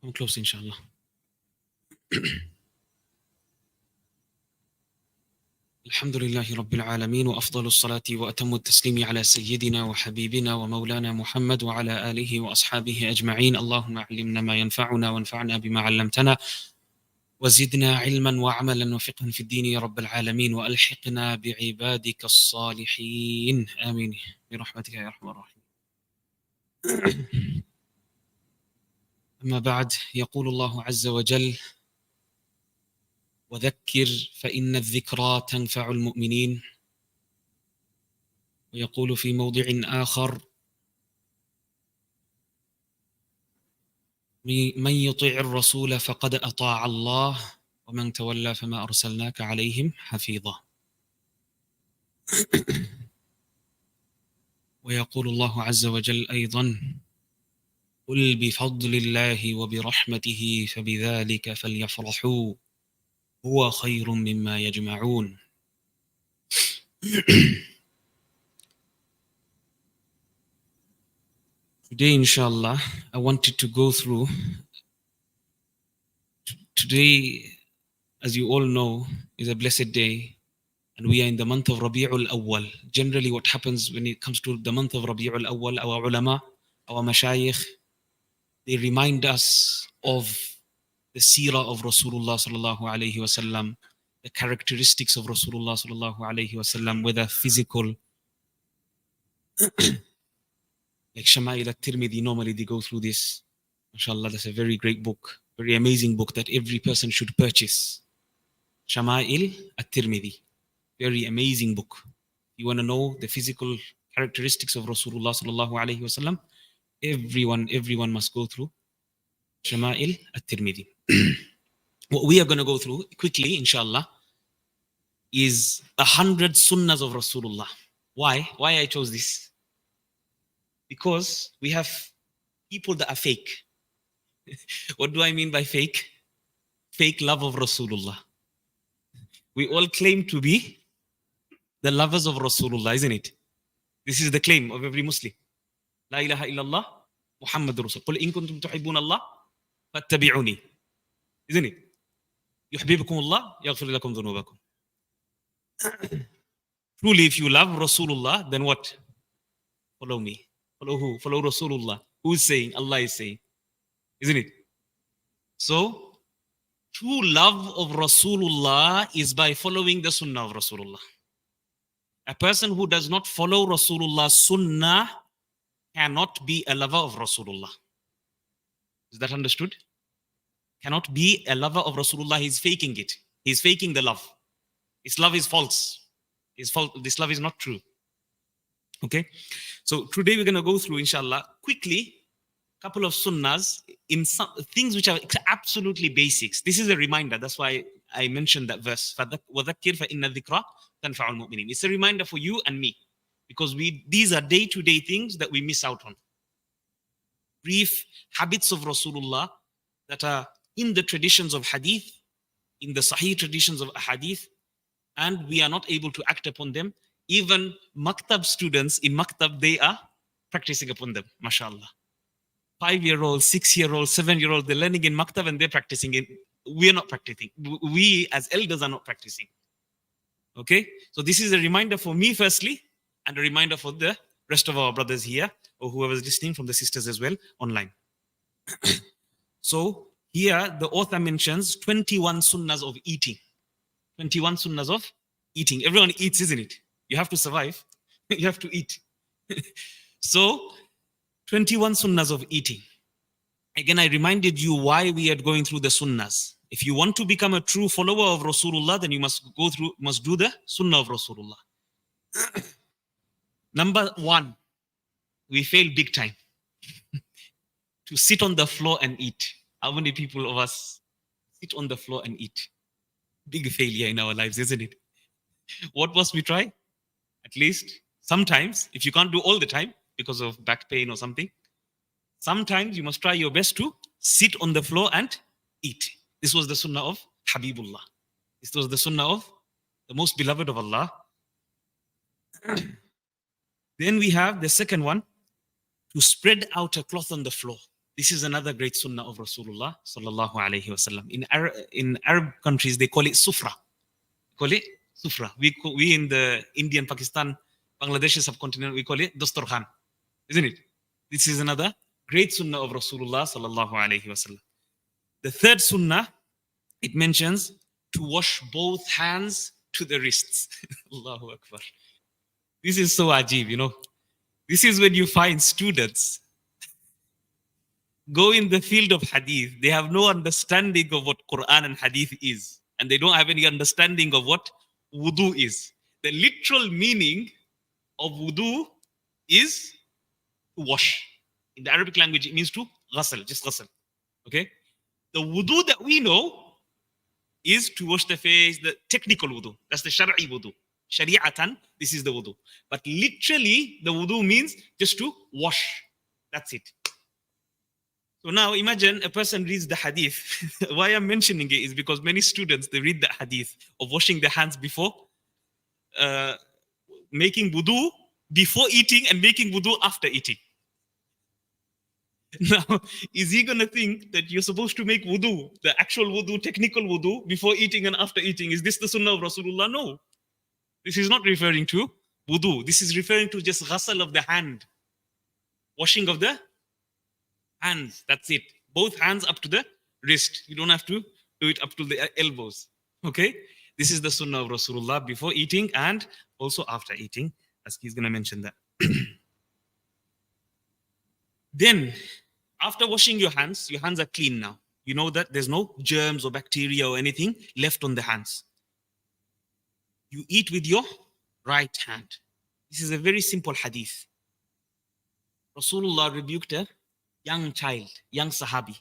I'm close, inshallah. الحمد لله رب العالمين وأفضل الصلاة وأتم التسليم على سيدنا وحبيبنا ومولانا محمد وعلى آله وأصحابه أجمعين. اللهم علمنا ما ينفعنا وانفعنا بما علمتنا وزدنا علما وعملا وفقها في الدين يا رب العالمين، وألحقنا بعبادك الصالحين آمين برحمتك يا أرحم الراحمين. أما بعد، يقول الله عز وجل: وذكر فإن الذكرى تنفع المؤمنين. ويقول في موضع آخر: من يطيع الرسول فقد أطاع الله ومن تولى فما أرسلناك عليهم حفيظا. ويقول الله عز وجل أيضا: قل بفضل الله وبرحمته فبذلك فليفرحوا هو خير مما يجمعون. Today, inshallah, I wanted to go through. Today, as you all know, is a blessed day, and we are in the month of Rabi'ul Awwal. Generally, what happens when it comes to the month of Rabi'ul Awwal, our ulama, our mashayikh, they remind us of the seerah of Rasulullah sallallahu alaihi wasallam, the characteristics of Rasulullah sallallahu alaihi wasallam, whether physical, like Shama'il al-Tirmidhi, normally they go through this. MashaAllah, that's a very great book, very amazing book that every person should purchase. Shama'il al-Tirmidhi, very amazing book. You want to know the physical characteristics of Rasulullah sallallahu alaihi wasallam, everyone must go through Shama'il al-Tirmidhi. What we are going to go through quickly, inshallah, is 100 sunnahs of Rasulullah. Why I chose this? Because we have people that are fake. What do I mean by fake? Fake love of Rasulullah. We all claim to be the lovers of Rasulullah, isn't it? This is the claim of every Muslim. La ilaha illallah Muhammadur Rasul. Qul in kuntum tuhibbuna Allah fattabi'uni. Isn't it? Yuhibbukum Allah yaghfir lakum dhunubakum. Truly, if you love Rasulullah, then what? Follow me. Follow who? Follow Rasulullah. Who is saying? Allah is saying. Isn't it? So, true love of Rasulullah is by following the sunnah of Rasulullah. A person who does not follow Rasulullah's sunnah cannot be a lover of Rasulullah. Is that understood? Cannot be a lover of Rasulullah. He's faking it. He's faking the love. His love is false. This love is not true. Okay? So today we're going to go through, inshallah, quickly, a couple of sunnahs in some things which are absolutely basics. This is a reminder. That's why I mentioned that verse. وَذَكِّرْ فَإِنَّ الذِّكْرَى تَنْفَعُ الْمُؤْمِنِينَ. It's a reminder for you and me. Because these are day-to-day things that we miss out on. Brief habits of Rasulullah that are in the traditions of hadith, in the sahih traditions of hadith, and we are not able to act upon them. Even maktab students in maktab, they are practicing upon them, mashallah. 5-year-old, 6-year-old, 7-year-old, they're learning in maktab and they're practicing it. We are not practicing. We as elders are not practicing. Okay? So this is a reminder for me firstly, and a reminder for the rest of our brothers here, or whoever is listening, from the sisters as well, online. So here the author mentions 21 sunnahs of eating. 21 sunnahs of eating. Everyone eats, isn't it? You have to survive. You have to eat. So, 21 sunnahs of eating. Again, I reminded you why we are going through the sunnahs. If you want to become a true follower of Rasulullah, then you must do the sunnah of Rasulullah. Number 1, we fail big time. To sit on the floor and eat. How many people of us sit on the floor and eat? Big failure in our lives, isn't it? What must we try? At least sometimes, if you can't do all the time because of back pain or something, sometimes you must try your best to sit on the floor and eat. This was the sunnah of Habibullah. This was the sunnah of the most beloved of Allah, Then we have the second one, to spread out a cloth on the floor. This is another great sunnah of Rasulullah sallallahu alaihi wasallam. In Arab countries, they call it sufra. Call it sufra. We in the Indian, Pakistan, Bangladesh subcontinent, we call it dasturkhan, isn't it? This is another great sunnah of Rasulullah sallallahu alaihi wasallam. The third sunnah, it mentions to wash both hands to the wrists. Allahu Akbar. This is so ajib, you know. This is when you find students go in the field of hadith. They have no understanding of what Quran and hadith is. And they don't have any understanding of what wudu is. The literal meaning of wudu is to wash. In the Arabic language, it means to ghasl, just ghasl. Okay? The wudu that we know is to wash the face, the technical wudu. That's the shari'i wudu. Shari'atan, this is the wudu. But literally, the wudu means just to wash. That's it. So now imagine a person reads the hadith. Why I'm mentioning it is because many students, they read the hadith of washing their hands before making wudu, before eating, and making wudu after eating. Now, is he going to think that you're supposed to make wudu, the actual wudu, technical wudu, before eating and after eating? Is this the sunnah of Rasulullah? No. This is not referring to wudu. This is referring to just ghasl of the hand. Washing of the hands. That's it. Both hands up to the wrist. You don't have to do it up to the elbows. Okay? This is the sunnah of Rasulullah before eating and also after eating, as he's going to mention that. Then, after washing your hands are clean now. You know that there's no germs or bacteria or anything left on the hands. You eat with your right hand. This is a very simple hadith. Rasulullah rebuked a young child, young Sahabi.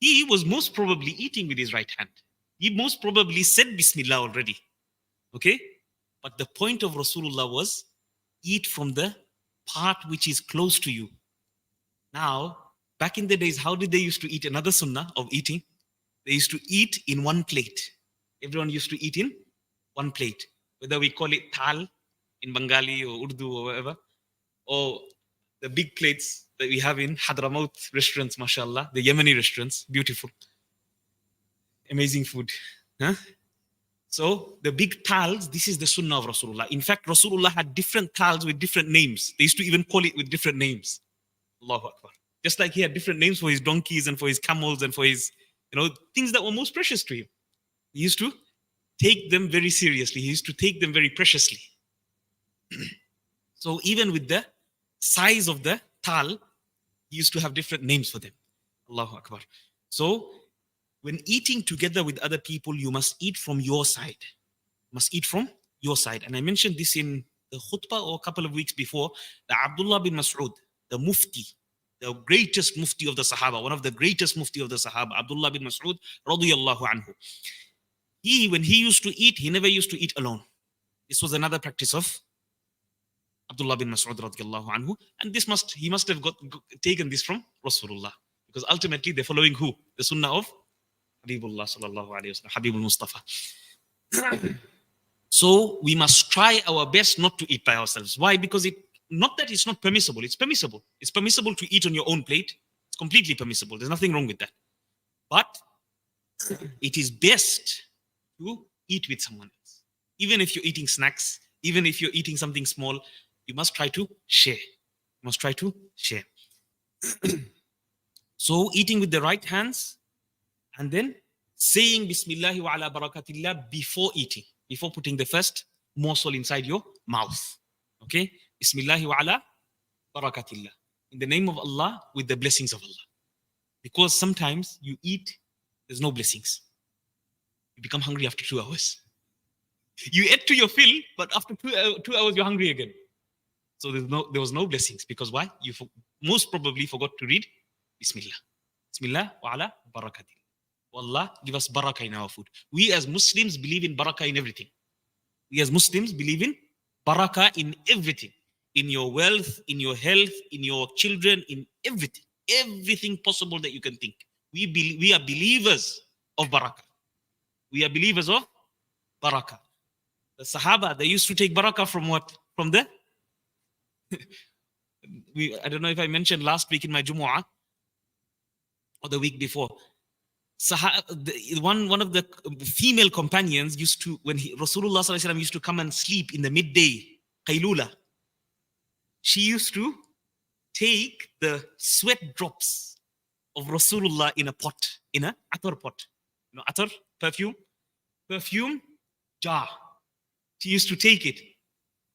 He was most probably eating with his right hand. He most probably said Bismillah already. Okay? But the point of Rasulullah was, eat from the part which is close to you. Now, back in the days, how did they used to eat? Another sunnah of eating. They used to eat in one plate. Everyone used to eat in one plate. Whether we call it thal in Bengali or Urdu or whatever, or the big plates that we have in Hadramaut restaurants, mashallah, the Yemeni restaurants, beautiful. Amazing food. Huh? So the big thals, this is the sunnah of Rasulullah. In fact, Rasulullah had different thals with different names. They used to even call it with different names. Allahu Akbar. Just like he had different names for his donkeys and for his camels and for his, things that were most precious to him. He used to take them very seriously. He used to take them very preciously. So even with the size of the tal, he used to have different names for them. Allahu Akbar. So when eating together with other people, you must eat from your side. You must eat from your side. And I mentioned this in the khutbah or a couple of weeks before, that Abdullah bin Mas'ud, the mufti, the greatest mufti of the Sahaba, one of the greatest mufti of the Sahaba, Abdullah bin Mas'ud, radiyallahu anhu. When he used to eat, he never used to eat alone. This was another practice of Abdullah bin Mas'ud, radiyallahu anhu. And he must have taken this from Rasulullah. Because ultimately they're following who? The sunnah of Habibullah sallallahu alayhi wa sallam, Habibul Mustafa. So we must try our best not to eat by ourselves. Why? Because not that it's not permissible. It's permissible. It's permissible to eat on your own plate. It's completely permissible. There's nothing wrong with that. But it is best to eat with someone else. Even if you're eating snacks, even if you're eating something small, you must try to share. You must try to share. So eating with the right hands and then saying Bismillahi wa ala barakatillah before eating, before putting the first morsel inside your mouth. Okay? Bismillahi wa ala barakatillah. In the name of Allah, with the blessings of Allah. Because sometimes you eat, there's no blessings. You become hungry after 2 hours. You ate to your fill, but after 2 hours, you're hungry again. So there was no blessings. Because why? You most probably forgot to read Bismillah. Bismillah wa ala barakatillah. Allah, give us barakah in our food. We as Muslims believe in barakah in everything. We as Muslims believe in barakah in everything. In your wealth, in your health, in your children, in everything. Everything possible that you can think. We are believers of barakah. We are believers of barakah. The Sahaba, they used to take barakah from what? From the I don't know if I mentioned last week in my Jumu'ah or the week before. One of the female companions used to, when Rasulullah sallallahu alaihi wasallam used to come and sleep in the midday, qaylula, she used to take the sweat drops of Rasulullah in a pot, in a atar pot. You know, atar, perfume jar. She used to take it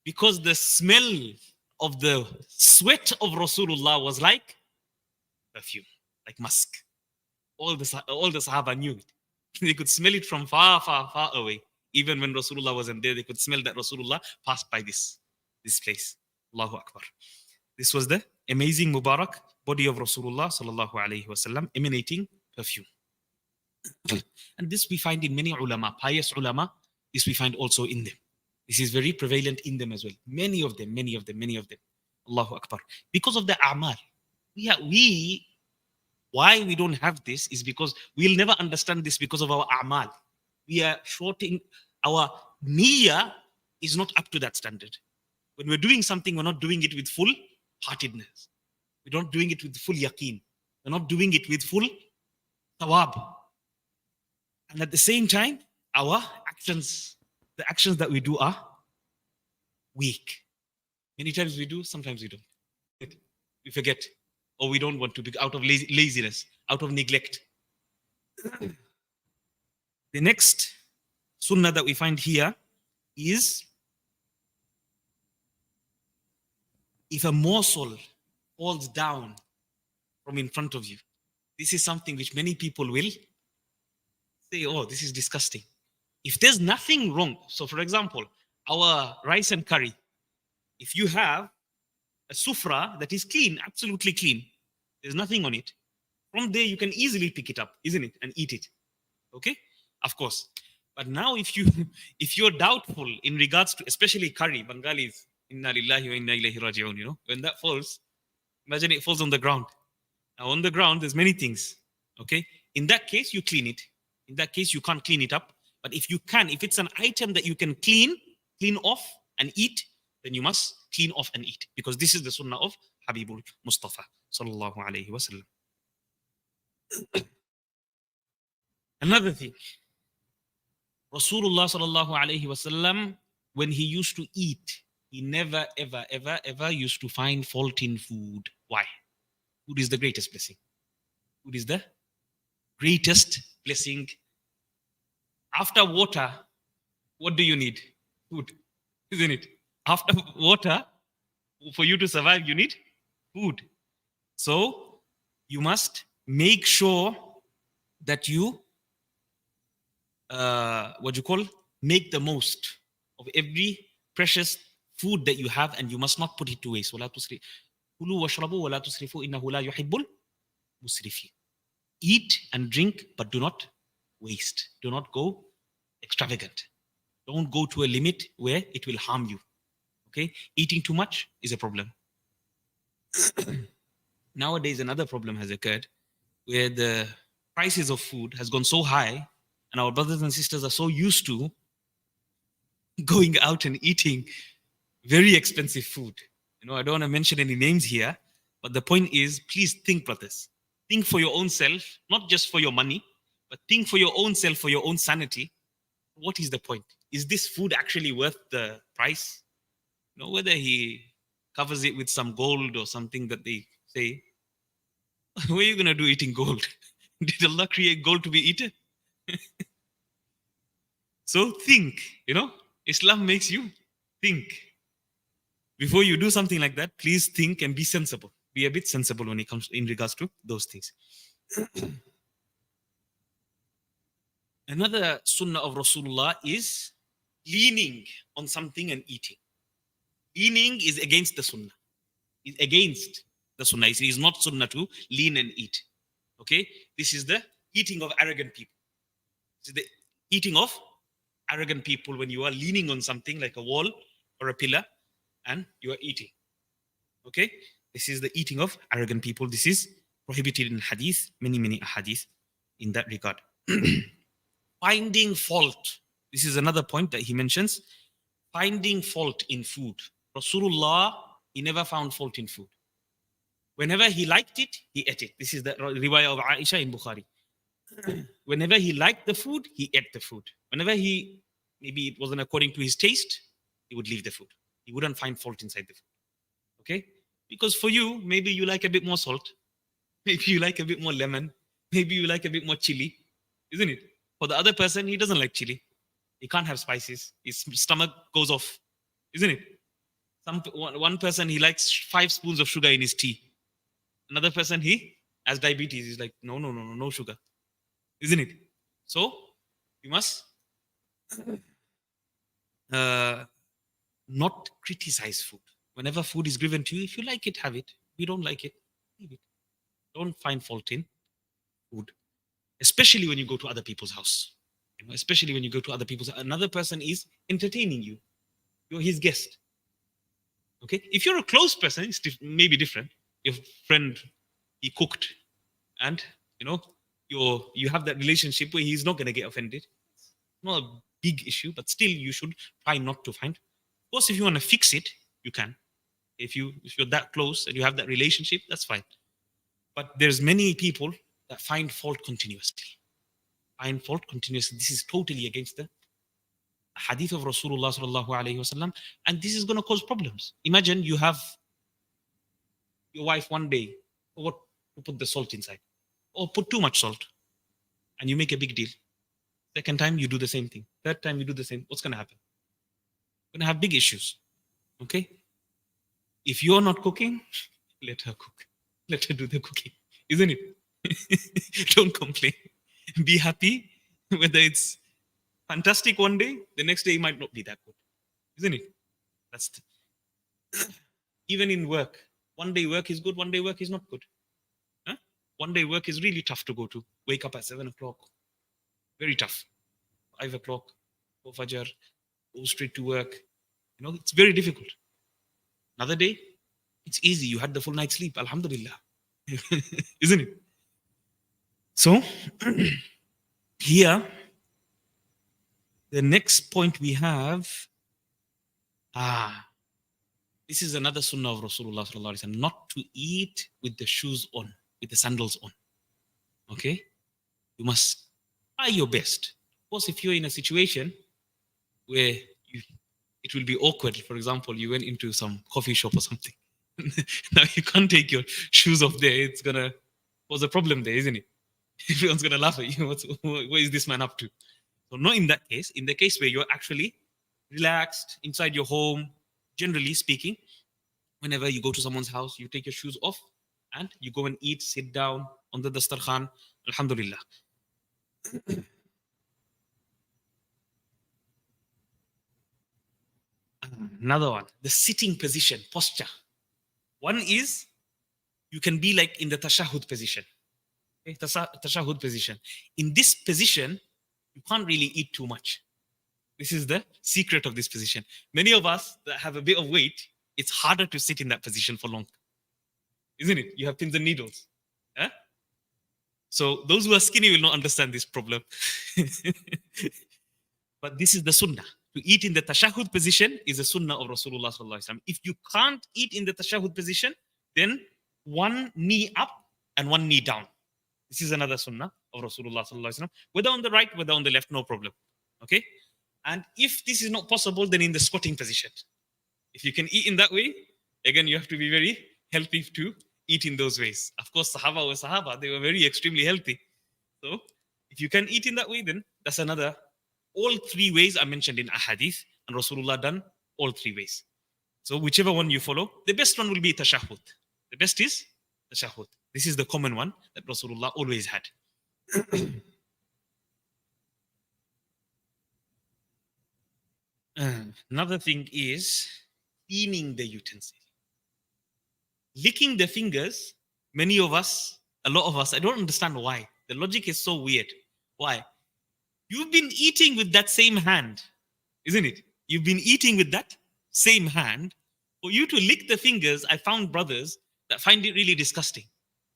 because the smell of the sweat of Rasulullah was like perfume, like musk. All the Sahaba knew it. They could smell it from far, far, far away. Even when Rasulullah wasn't there, they could smell that Rasulullah passed by this place. Allahu Akbar. This was the amazing Mubarak body of Rasulullah sallallahu alaihi wasallam emanating perfume. And this we find in many ulama, pious ulama. This we find also in them. This is very prevalent in them as well. Many of them. Allahu Akbar. Because of the a'mal. Why we don't have this is because we'll never understand this because of our a'mal. We are shorting, our niyyah is not up to that standard. When we're doing something, we're not doing it with full heartedness. We're not doing it with full yaqeen. We're not doing it with full thawab. And at the same time, our actions, the actions that we do are weak. Many times we do, sometimes we don't. We forget, or we don't want to, out of laziness, out of neglect. The next sunnah that we find here is, if a morsel falls down from in front of you, this is something which many people will say, oh, this is disgusting. If there's nothing wrong, so for example, our rice and curry, if you have a sufra that is clean, absolutely clean, there's nothing on it, from there you can easily pick it up, isn't it, and eat it. Okay, of course. But now if you're doubtful in regards to, especially curry, Bengalis, inna lillahi wa inna ilayhi raji'un, you know, when that falls, imagine it falls on the ground. Now on the ground there's many things. Okay, in that case you clean it. In that case you can't clean it up. But if you can, if it's an item that you can clean off and eat, then you must clean off and eat, because this is the sunnah of Habibul Mustafa sallallahu alaihi wasallam. Another thing, Rasulullah sallallahu alaihi wasallam, when he used to eat, he never ever used to find fault in food. Why? Food is the greatest blessing. Food is the greatest blessing. After water, what do you need? Food, isn't it? After water, for you to survive, you need food. So you must make sure that you make the most of every precious food that you have, and you must not put it to waste. Eat and drink, but do not waste. Do not go extravagant. Don't go to a limit where it will harm you. Okay, eating too much is a problem. Nowadays, another problem has occurred where the prices of food has gone so high, and our brothers and sisters are so used to going out and eating very expensive food. You know, I don't want to mention any names here, but the point is, please think, brothers. Think for your own self, not just for your money, but think for your own self, for your own sanity. What is the point? Is this food actually worth the price? You know, whether he covers it with some gold or something that they say, what are you going to do eating gold? Did Allah create gold to be eaten? So think, you know, Islam makes you think. Before you do something like that, please think and be sensible. Be a bit sensible when it comes in regards to those things. Another sunnah of Rasulullah is leaning on something and eating. Leaning is against the sunnah. It's against the sunnah. It is not sunnah to lean and eat. Okay? This is the eating of arrogant people. This is the eating of arrogant people when you are leaning on something like a wall or a pillar and you are eating. Okay? This is the eating of arrogant people. This is prohibited in hadith, many hadith in that regard. Finding fault. This is another point that he mentions. finding fault in food. Rasulullah, he never found fault in food. Whenever he liked it, he ate it. This is the riwayah of Aisha in Bukhari. Whenever he liked the food, he ate the food. Whenever maybe it wasn't according to his taste, he would leave the food. He wouldn't find fault inside the food. Okay? Because for you, maybe you like a bit more salt. Maybe you like a bit more lemon. Maybe you like a bit more chili. Isn't it? For the other person, he doesn't like chili. He can't have spices. His stomach goes off. Isn't it? One person, he likes 5 spoons of sugar in his tea. Another person, he has diabetes. He's like, no sugar. Isn't it? So, you must not criticize food. Whenever food is given to you, if you like it, have it. If you don't like it, leave it. Don't find fault in food. Especially when you go to other people's house. Especially when you go to other people's house. Another person is entertaining you. You're his guest. Okay? If you're a close person, it's maybe different. Your friend, he cooked, and you have that relationship where he's not going to get offended. It's not a big issue, but still you should try not to find. Of course, if you want to fix it, you can. If you're that close and you have that relationship, that's fine. But there's many people that find fault continuously. This is totally against the hadith of Rasulullah sallallahu alaihi wasallam, and this is going to cause problems. Imagine you have your wife one day forgot to put the salt inside, or put too much salt, and you make a big deal. Second time you do the same thing. Third time you do the same. What's going to happen? You're going to have big issues. Okay? If you're not cooking, let her cook. Let her do the cooking. Isn't it? Don't complain. Be happy. Whether it's fantastic one day, the next day it might not be that good. Isn't it? Even in work. One day work is good, one day work is not good. Huh? One day work is really tough to go to. Wake up at 7 o'clock. Very tough. 5 o'clock, go Fajr, go straight to work. It's very difficult. Another day, it's easy. You had the full night's sleep. Alhamdulillah. Isn't it? So, here, the next point we have, this is another sunnah of Rasulullah sallallahu alaihi wasallam, not to eat with the shoes on, with the sandals on. Okay? You must try your best. Of course, if you're in a situation where it will be awkward, for example, you went into some coffee shop or something. Now you can't take your shoes off there. It's going to cause a problem there, isn't it? Everyone's going to laugh at you. What is this man up to? So not in that case. In the case where you're actually relaxed inside your home, generally speaking, whenever you go to someone's house, you take your shoes off and you go and eat, sit down on the dastarkhan. Alhamdulillah. Another one, the sitting position, posture. One is you can be like in the tashahhud position. Okay? Tashahhud position. In this position, you can't really eat too much. This is the secret of this position. Many of us that have a bit of weight, it's harder to sit in that position for long. Isn't it? You have pins and needles. Huh? So those who are skinny will not understand this problem. But this is the sunnah. To eat in the tashahhud position is a sunnah of Rasulullah sallallahu alaihi wasallam. If you can't eat in the tashahhud position, then one knee up and one knee down. This is another sunnah of Rasulullah sallallahu alaihi wasallam. Whether on the right, whether on the left, no problem. Okay? And if this is not possible, then in the squatting position. If you can eat in that way, again, you have to be very healthy to eat in those ways. Of course, Sahaba, they were very extremely healthy. So, if you can eat in that way, then that's another. All 3 ways are mentioned in Ahadith, and Rasulullah done all 3 ways. So, whichever one you follow, the best one will be tashahhud. The best is tashahhud. This is the common one that Rasulullah always had. Another thing is cleaning the utensil. Licking the fingers, many of us, a lot of us, I don't understand why. The logic is so weird. Why? You've been eating with that same hand, isn't it? You've been eating with that same hand. For you to lick the fingers, I found brothers that find it really disgusting.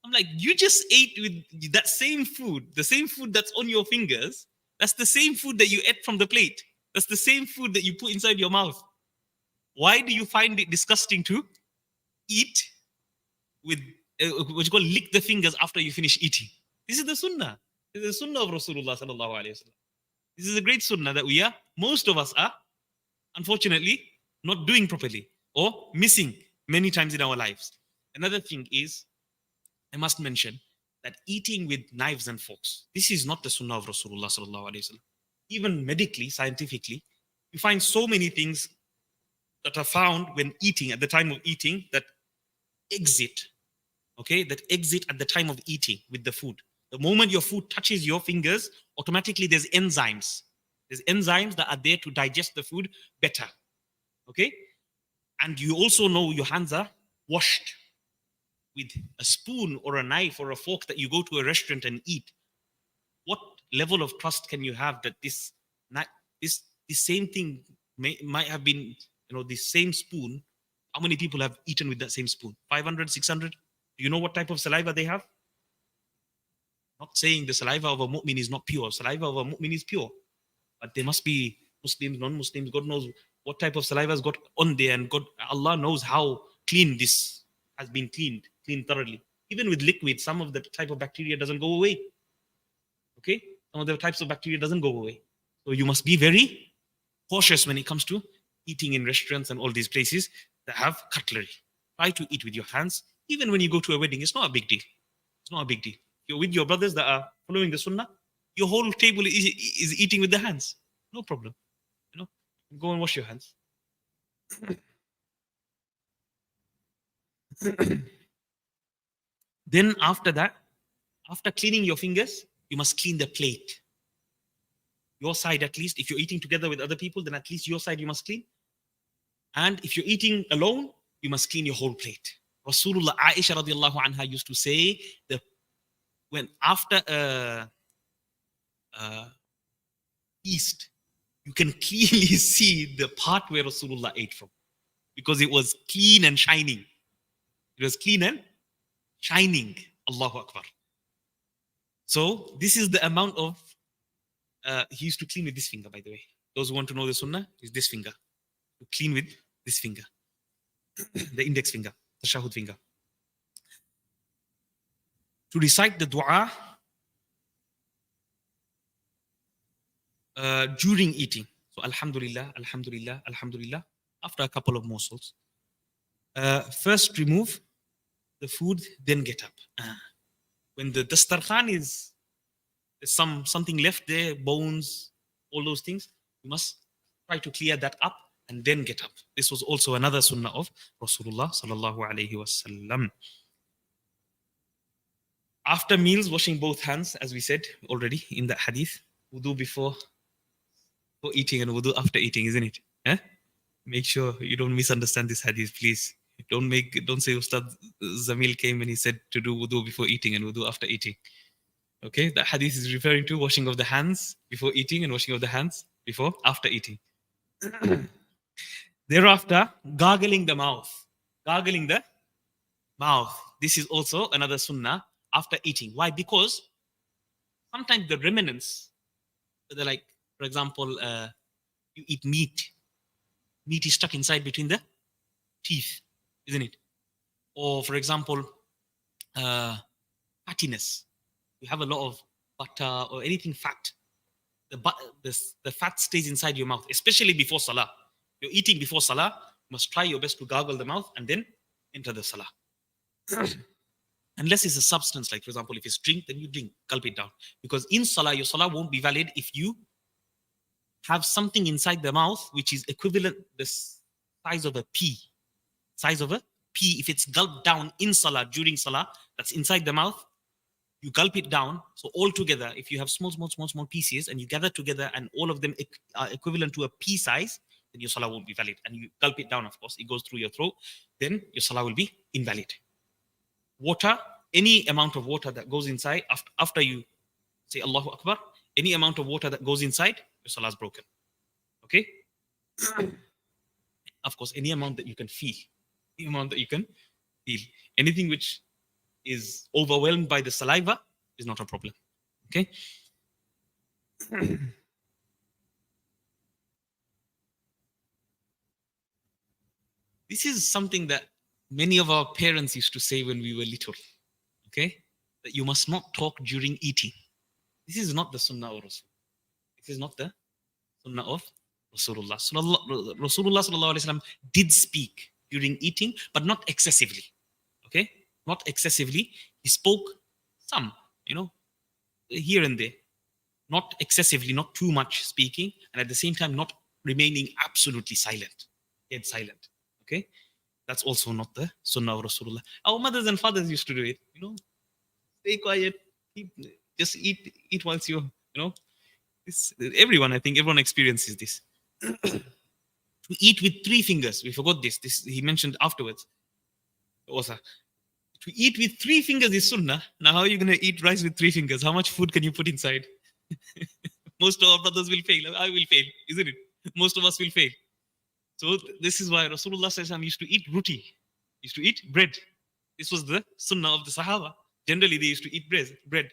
I'm like, you just ate with that same food, the same food that's on your fingers. That's the same food that you ate from the plate. That's the same food that you put inside your mouth. Why do you find it disgusting to eat with what you call lick the fingers after you finish eating? This is the sunnah. This is the sunnah of Rasulullah sallallahu alaihi wasallam. This is a great sunnah that most of us are, unfortunately, not doing properly or missing many times in our lives. Another thing is, I must mention that eating with knives and forks, this is not the sunnah of Rasulullah sallallahu alaihi wasallam. Even medically, scientifically, you find so many things that are found when eating, at the time of eating, that exit at the time of eating with the food. The moment your food touches your fingers, automatically there's enzymes. There's enzymes that are there to digest the food better. Okay? And you also know your hands are washed with a spoon or a knife or a fork that you go to a restaurant and eat. What level of trust can you have that this same thing might have been, this same spoon? How many people have eaten with that same spoon? 500, 600? Do you know what type of saliva they have? Not saying the saliva of a mu'min is not pure. Saliva of a mu'min is pure. But there must be Muslims, non-Muslims, God knows what type of saliva has got on there, and Allah knows how clean this has been cleaned thoroughly. Even with liquid, some of the type of bacteria doesn't go away. Okay? Some of the types of bacteria doesn't go away. So you must be very cautious when it comes to eating in restaurants and all these places that have cutlery. Try to eat with your hands. Even when you go to a wedding, it's not a big deal. It's not a big deal. You're with your brothers that are following the sunnah, your whole table is eating with the hands. No problem. Go and wash your hands. Then after that, after cleaning your fingers, you must clean the plate. Your side at least. If you're eating together with other people, then at least your side you must clean. And if you're eating alone, you must clean your whole plate. Rasulullah, Aisha radiallahu anha used to say that when after a feast, you can clearly see the part where Rasulullah ate from, because it was clean and shining. It was clean and shining. Allahu Akbar. So this is the amount of, he used to clean with this finger, by the way. Those who want to know the sunnah, is this finger. You clean with this finger. The index finger, the shahud finger. To recite the dua during eating. So Alhamdulillah, Alhamdulillah, Alhamdulillah, after a couple of morsels. First remove the food, then get up. When the dastarkhan is something left there, bones, all those things, you must try to clear that up and then get up. This was also another sunnah of Rasulullah sallallahu alaihi wasallam. After meals, washing both hands, as we said already in that hadith. Wudu before eating and wudu after eating, isn't it? Make sure you don't misunderstand this hadith, please. Don't say Ustad Zamil came and he said to do wudu before eating and wudu after eating. Okay, that hadith is referring to washing of the hands before eating and washing of the hands after eating. Thereafter, gargling the mouth. Gargling the mouth. This is also another sunnah after eating. Why? Because sometimes the remnants, they're like, for example, you eat meat. Meat is stuck inside between the teeth, isn't it? Or, for example, fattiness. You have a lot of butter or anything fat. The fat stays inside your mouth, especially before salah. You're eating before salah, you must try your best to gargle the mouth and then enter the salah. Unless it's a substance, like for example, if it's drink, then you drink, gulp it down. Because in salah, your salah won't be valid if you have something inside the mouth which is equivalent the size of a pea. Size of a pea, if it's gulped down in salah, during salah, that's inside the mouth, you gulp it down. So all together, if you have small pieces and you gather together and all of them are equivalent to a pea size, then your salah won't be valid. And you gulp it down, of course, it goes through your throat, then your salah will be invalid. Water, any amount of water that goes inside, after you say Allahu Akbar, any amount of water that goes inside, your salah is broken. Okay? Of course, any amount that you can feel. Any amount that you can feel. Anything which is overwhelmed by the saliva is not a problem. Okay? This is something that many of our parents used to say when we were little. Okay? That you must not talk during eating. This is not the Sunnah of Rasul. This is not the Sunnah of Rasulullah. Rasulullah sallallahu alaihi wasallam did speak during eating, but not excessively. Okay? Not excessively. He spoke some, here and there. Not excessively, not too much speaking, and at the same time not remaining absolutely silent, dead silent. Okay? That's also not the Sunnah of Rasulullah. Our mothers and fathers used to do it. Stay quiet, just eat whilst everyone, I think everyone experiences this. To eat with 3 fingers. We forgot this. This he mentioned afterwards. Also, to eat with 3 fingers is sunnah. Now, how are you going to eat rice with 3 fingers? How much food can you put inside? Most of our brothers will fail. I will fail, isn't it? Most of us will fail. So this is why Rasulullah ﷺ used to eat roti, used to eat bread. This was the sunnah of the Sahaba. Generally, they used to eat bread.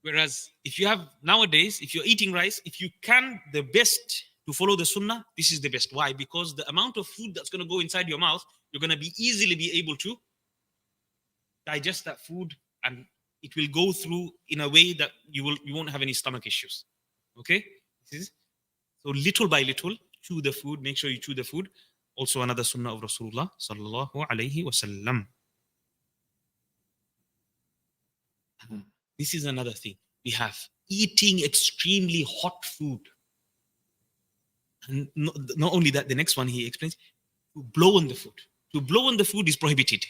Whereas if you have nowadays, if you're eating rice, if you can, the best to follow the sunnah, this is the best. Why? Because the amount of food that's going to go inside your mouth, you're going to easily be able to digest that food, and it will go through in a way that you won't have any stomach issues. Okay? So little by little, chew the food. Make sure you chew the food. Also another sunnah of Rasulullah sallallahu alaihi wasallam. This is another thing. We have eating extremely hot food. And not only that, the next one he explains, to blow on the food. To blow on the food is prohibited.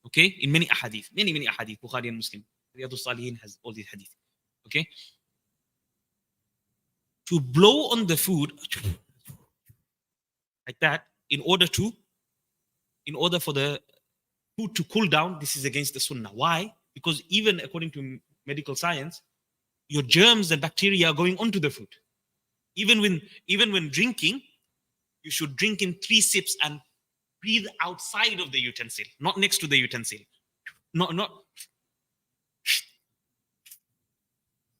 Okay? In many ahadith. Many ahadith. Bukhari and Muslim. Riyadus Salihin has all these hadith. Okay? To blow on the food like that, in order for the food to cool down, this is against the sunnah. Why? Because even according to medical science, your germs and bacteria are going onto the food. Even when drinking, you should drink in 3 sips and breathe outside of the utensil, not next to the utensil. Not.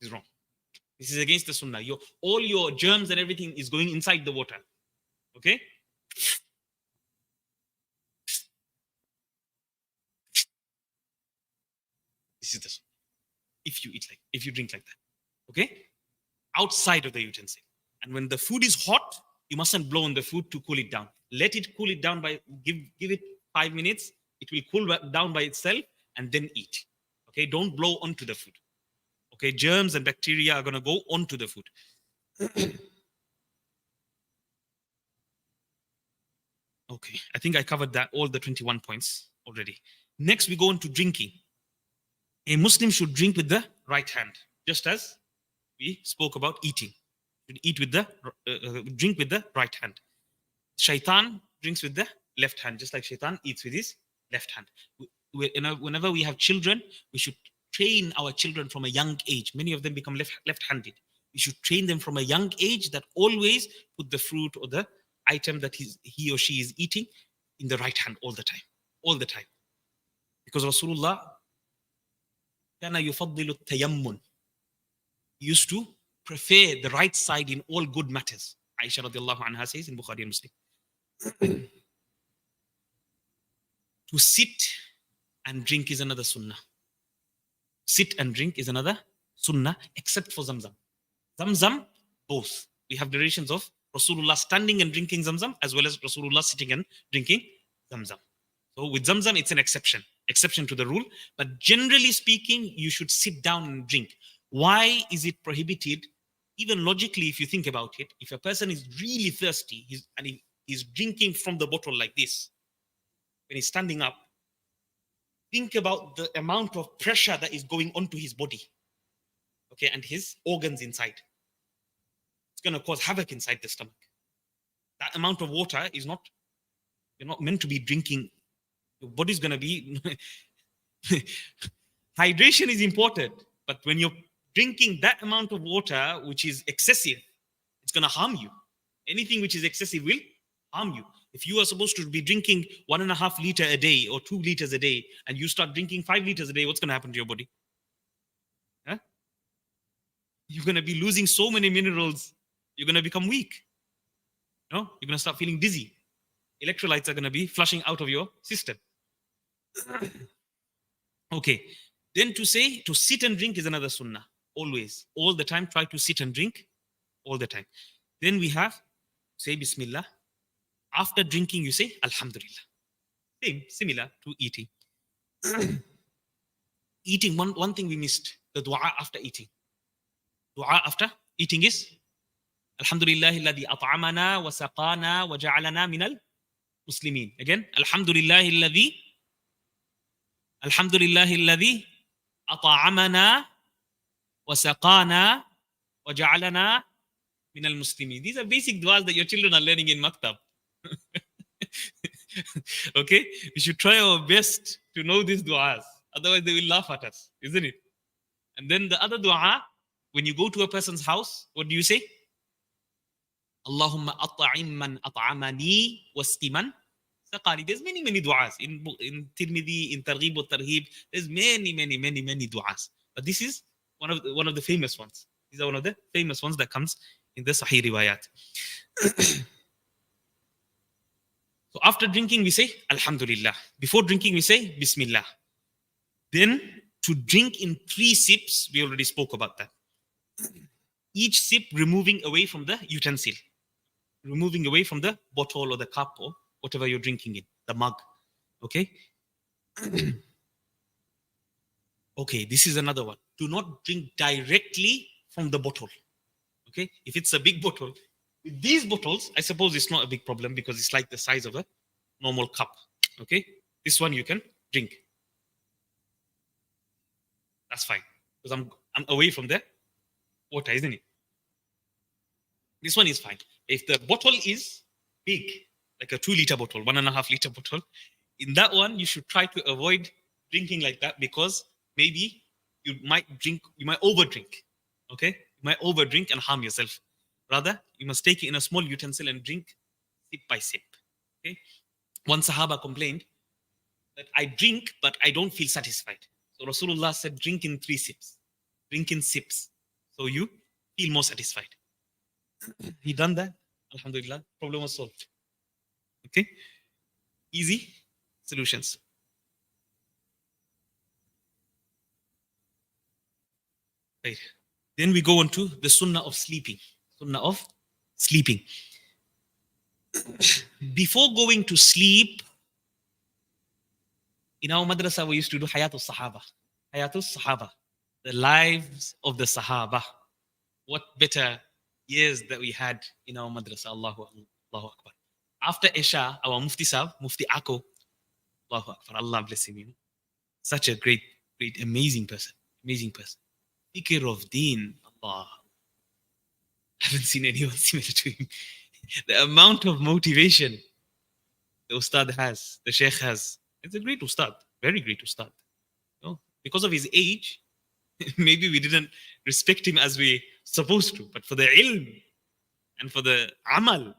This is wrong. This is against the sunnah. All your germs and everything is going inside the water. Okay? This is the sunnah. If you drink like that. Okay? Outside of the utensil. And when the food is hot, you mustn't blow on the food to cool it down. Let it cool it down by give it 5 minutes. It will cool down by itself, and then eat. Okay? Don't blow onto the food. Okay? Germs and bacteria are going to go onto the food. Okay, I think I covered all the 21 points already. Next, we go into drinking. A Muslim should drink with the right hand, just as we spoke about eating. Drink with the right hand. Shaitan drinks with the left hand, just like Shaitan eats with his left hand. Whenever we have children, we should train our children from a young age. Many of them become left-handed. We should train them from a young age that always put the fruit or the item that he or she is eating in the right hand all the time. Because Rasulullah kana yufaddilu tayammun. He used to prefer the right side in all good matters. Aisha radiallahu anha says in Bukhari and Muslim. To sit and drink is another sunnah. Sit and drink is another sunnah, except for Zamzam. Zamzam, both. We have narrations of Rasulullah standing and drinking Zamzam, as well as Rasulullah sitting and drinking Zamzam. So with Zamzam, it's an exception to the rule. But generally speaking, you should sit down and drink. Why is it prohibited? Even logically, if you think about it, if a person is really thirsty and he's drinking from the bottle like this, when he's standing up, think about the amount of pressure that is going onto his body, okay, and his organs inside. It's going to cause havoc inside the stomach. That amount of water you're not meant to be drinking. Your body's going to be... Hydration is important, but when you're drinking that amount of water, which is excessive, it's going to harm you. Anything which is excessive will harm you. If you are supposed to be drinking 1.5 liters a day or 2 liters a day, and you start drinking 5 liters a day, what's going to happen to your body? Huh? You're going to be losing so many minerals. You're going to become weak. You're going to start feeling dizzy. Electrolytes are going to be flushing out of your system. Okay. Then to sit and drink is another sunnah. Always, all the time, try to sit and drink all the time. Then we have say Bismillah. After drinking, you say Alhamdulillah. Same, similar to eating. Eating, one thing we missed, the dua after eating. Dua after eating is Alhamdulillah alladhi at'amana wa saqana wa ja'alana minal muslimin. Again, Alhamdulillah alladhi at'amana wa saqana wa ja'alana minal muslimin. These are basic duas that your children are learning in maktab. Okay, we should try our best to know these duas. Otherwise, they will laugh at us, isn't it? And then the other dua, when you go to a person's house, what do you say? Allahumma at'im man at'amani wasqiman saqani. There's many duas in Tirmidhi, in Targhib wa Tarhib. There's many duas. But this is one of the famous ones. These are one of the famous ones that comes in the Sahih riwayat. So after drinking, we say Alhamdulillah. Before drinking, we say Bismillah. Then to drink in 3 sips, we already spoke about that. Each sip removing away from the utensil, removing away from the bottle or the cup or whatever you're drinking in, the mug. Okay? Okay, this is another one. Do not drink directly from the bottle. Okay? If it's a big bottle, with these bottles, I suppose it's not a big problem because it's like the size of a normal cup. Okay? This one you can drink. That's fine. Because I'm away from the water, isn't it? This one is fine. If the bottle is big, like a 2-liter bottle, 1.5-liter bottle, in that one, you should try to avoid drinking like that because maybe you might overdrink. Okay? You might overdrink and harm yourself. Rather, you must take it in a small utensil and drink sip by sip. Okay? One Sahaba complained that I drink, but I don't feel satisfied. So Rasulullah said, drink in 3 sips. Drink in sips. So you feel more satisfied. He done that. Alhamdulillah. Problem was solved. Okay? Easy solutions. Right. Then we go on to the sunnah of sleeping. Sunnah of sleeping. Before going to sleep, in our madrasa, we used to do Hayatul Sahaba. Hayatul Sahaba. The lives of the Sahaba. What better years that we had in our madrasa. Allahu Akbar. After Isha, our Mufti Sahab, Mufti Ako, Allahu Akbar, Allah bless him. Such a great, amazing person. Amazing person. Fikr of Deen. Allah. I haven't seen anyone similar to him. The amount of motivation the Ustad has, the Sheikh has. It's a great Ustad. Very great Ustad. You know, because of his age, maybe we didn't respect him as we supposed to. But for the ilm and for the amal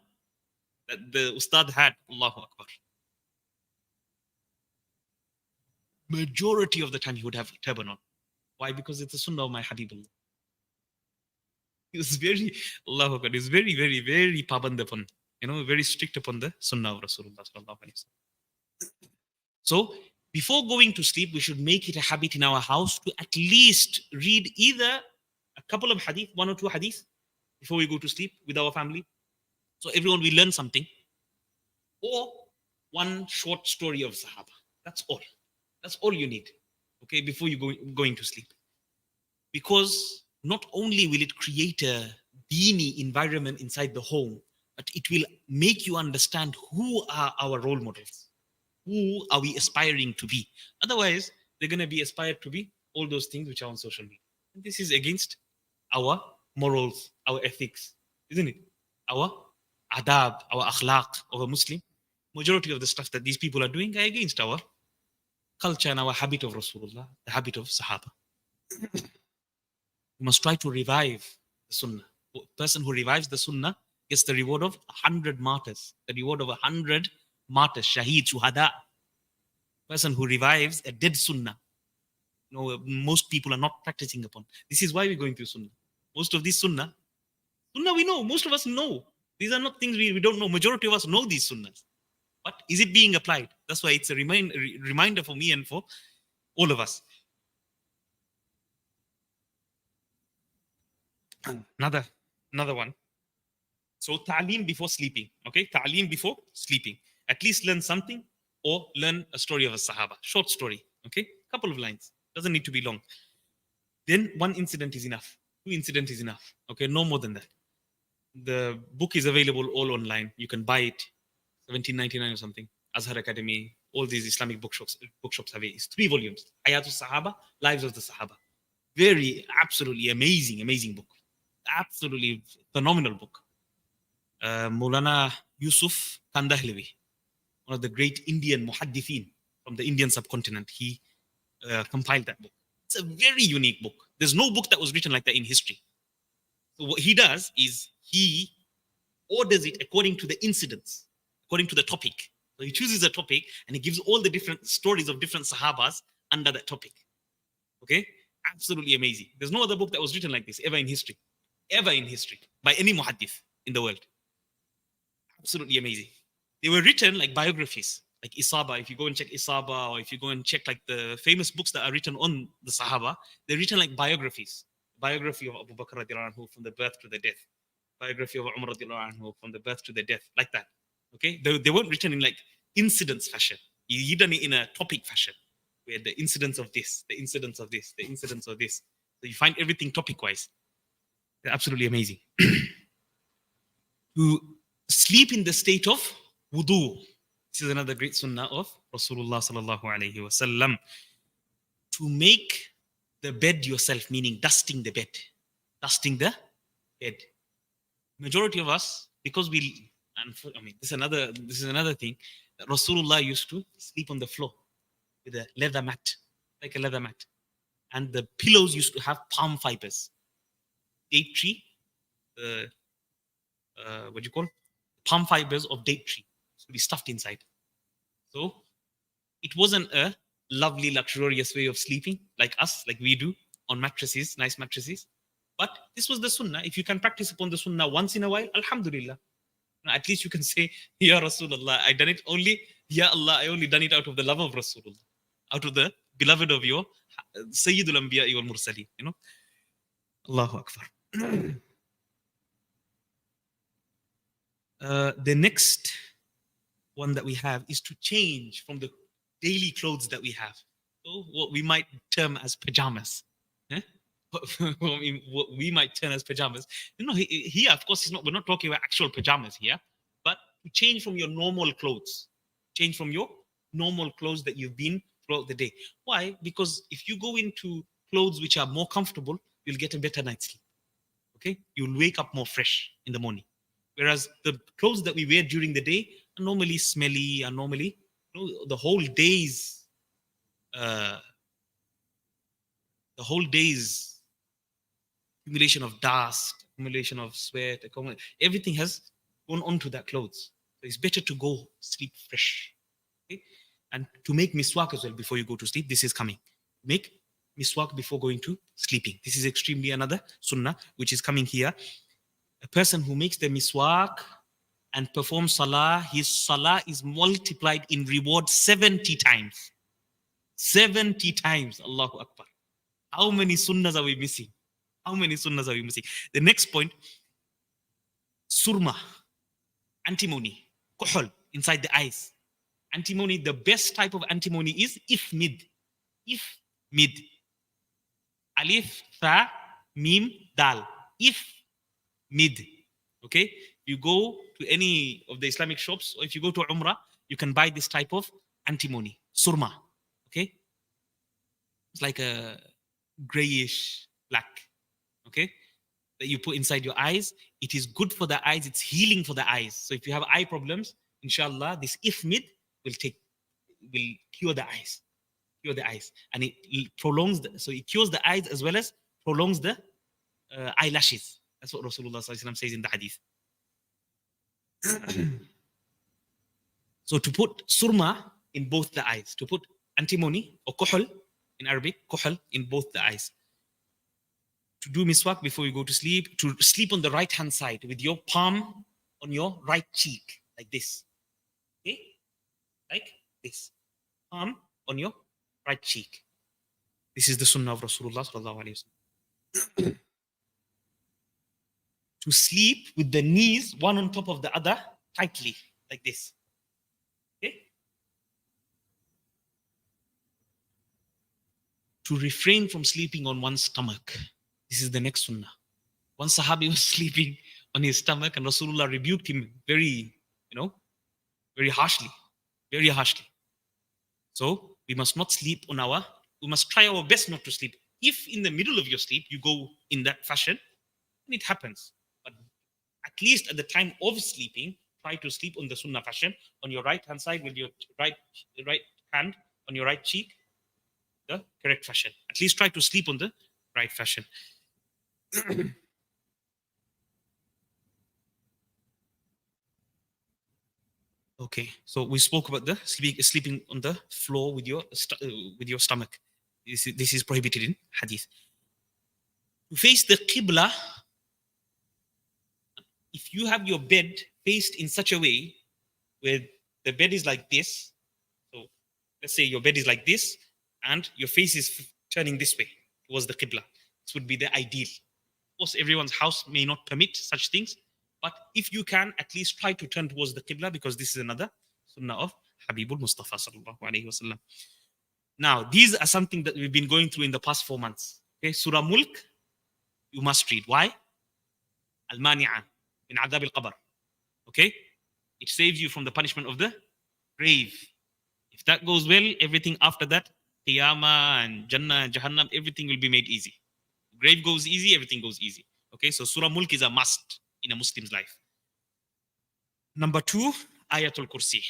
that the Ustad had, Allahu Akbar. Majority of the time he would have a turban on. Why? Because it's the sunnah of my Habibullah. He was very, Allahu Akbar, he was very, very paband upon, very strict upon the sunnah of Rasulullah sallallahu alaihi wasallam. So, before going to sleep, we should make it a habit in our house to at least read either a couple of hadith, 1 or 2 hadith, before we go to sleep with our family. So everyone will learn something. Or 1 short story of Sahaba. That's all. That's all you need. Okay, before you going to sleep. Because not only will it create a dini environment inside the home, but it will make you understand who are our role models. Who are we aspiring to be? Otherwise, they're going to be aspired to be all those things which are on social media. And this is against our morals, our ethics, isn't it? Our adab, our akhlaq of a Muslim. Majority of the stuff that these people are doing are against our culture and our habit of Rasulullah, the habit of Sahaba. We must try to revive the Sunnah. The person who revives the Sunnah gets the reward of 100 martyrs, the reward of 100 martyrs, shaheed, shuhada. Person who revives a dead Sunnah. Most people are not practicing upon. This is why we're going through Sunnah. Most of these Sunnah we know. Most of us know. These are not things we don't know. Majority of us know these sunnahs. But is it being applied? That's why it's a reminder for me and for all of us. Another one. So ta'aleem before sleeping. Okay, ta'aleem before sleeping. At least learn something or learn a story of a Sahaba. Short story. Okay, couple of lines. Doesn't need to be long. Then one incident is enough. 2 incidents is enough. Okay, no more than that. The book is available all online. You can buy it, 17.99 or something. Azhar Academy, all these Islamic bookshops have it. It's 3 volumes. Hayatul Sahaba, Lives of the Sahaba. Very, absolutely amazing book. Absolutely phenomenal book. Maulana Yusuf Kandahlevi, one of the great Indian muhaddithin from the Indian subcontinent, he compiled that book. It's a very unique book. There's no book that was written like that in history. So what he does is he orders it according to the incidents, according to the topic. So he chooses a topic and he gives all the different stories of different Sahabas under that topic. Okay? Absolutely amazing. There's no other book that was written like this ever in history by any muhaddith in the world. Absolutely amazing. They were written like biographies, like Isaba. If you go and check Isaba, or if you go and check like the famous books that are written on the Sahaba, they're written like biographies. Biography of Abu Bakr radiallahu anhu from the birth to the death. Biography of Umar radiallahu anhu from the birth to the death, like that. Okay, they weren't written in like incidents fashion. He done it in a topic fashion, where the incidents of this, the incidents of this, the incidents of this. So you find everything topic-wise. They're absolutely amazing. To sleep in the state of wudu. This is another great sunnah of Rasulullah sallallahu alaihi wasallam. To make the bed yourself, meaning dusting the bed. Majority of us, because this is another thing, that Rasulullah used to sleep on the floor with a leather mat, like a leather mat. And the pillows used to have palm fibers. Date tree, what do you call? Palm fibers of date tree to be stuffed inside. So it wasn't a lovely, luxurious way of sleeping like us, like we do on mattresses, nice mattresses. But this was the sunnah. If you can practice upon the sunnah once in a while, alhamdulillah. At least you can say, Ya Rasulullah, I done it only, Ya Allah, I only done it out of the love of Rasulullah, out of the beloved of your Sayyidul Anbiya wal Mursaleen, you know. Allahu Akbar. The next one that we have is to change from the daily clothes that we have. So what we might term as pajamas. What we might term as pajamas. You know, here, of course, we're not talking about actual pajamas here, but to change from your normal clothes. Change from your normal clothes that you've been throughout the day. Why? Because if you go into clothes which are more comfortable, you'll get a better night's sleep. Okay? You'll wake up more fresh in the morning. Whereas the clothes that we wear during the day are normally smelly, are normally, the whole day's accumulation of dust, accumulation of sweat, everything has gone onto that clothes. So it's better to go sleep fresh. Okay? And to make miswak as well before you go to sleep, this is coming. Make miswak before going to sleeping. This is extremely another sunnah which is coming here. A person who makes the miswak and performs salah, his salah is multiplied in reward 70 times. 70 times. Allahu Akbar. How many sunnahs are we missing? The next point, surma, antimony, kuhul, inside the eyes. Antimony, the best type of antimony is ifmid. Ifmid. Alif, tha, mim, dal. Ifmid. Okay? You go to any of the Islamic shops, or if you go to Umrah, you can buy this type of antimony, surma. Okay? It's like a grayish black. Okay? That you put inside your eyes. It is good for the eyes. It's healing for the eyes. So if you have eye problems, inshallah, this ifmid will cure the eyes. And it prolongs, so it cures the eyes as well as prolongs the eyelashes. That's what Rasulullah says in the hadith. So to put surma in both the eyes, to put antimony or kuhul in Arabic, kuhul in both the eyes. To do miswak before you go to sleep on the right hand side with your palm on your right cheek, like this. Okay? Like this. Palm on your right cheek. This is the sunnah of Rasulullah sallallahu alaihi wasallam. To sleep with the knees one on top of the other tightly, like this. Okay? To refrain from sleeping on one's stomach. This is the next sunnah. One Sahabi was sleeping on his stomach and Rasulullah rebuked him very, very harshly. Very harshly. So we must not sleep on we must try our best not to sleep. If in the middle of your sleep you go in that fashion, then it happens. But at least at the time of sleeping, try to sleep on the sunnah fashion, on your right hand side with your right hand on your right cheek, the correct fashion. At least try to sleep on the right fashion. Okay, so we spoke about the sleeping on the floor with your stomach. This is prohibited in hadith. To face the qibla, if you have your bed faced in such a way where the bed is like this, so let's say your bed is like this and your face is turning this way towards the qibla, this would be the ideal. Of course, everyone's house may not permit such things, but if you can, at least try to turn towards the qibla, because this is another sunnah of Habibul Mustafa sallallahu alaihi wasallam. Now, these are something that we've been going through in the past 4 months. Okay, Surah Mulk, you must read. Why? Al-Mani'a min adab al-qabr. Okay, it saves you from the punishment of the grave. If that goes well, everything after that, Qiyamah and Jannah and Jahannam, everything will be made easy. Grave goes easy, everything goes easy. Okay, so Surah Mulk is a must in a Muslim's life. Number 2, Ayatul Kursi.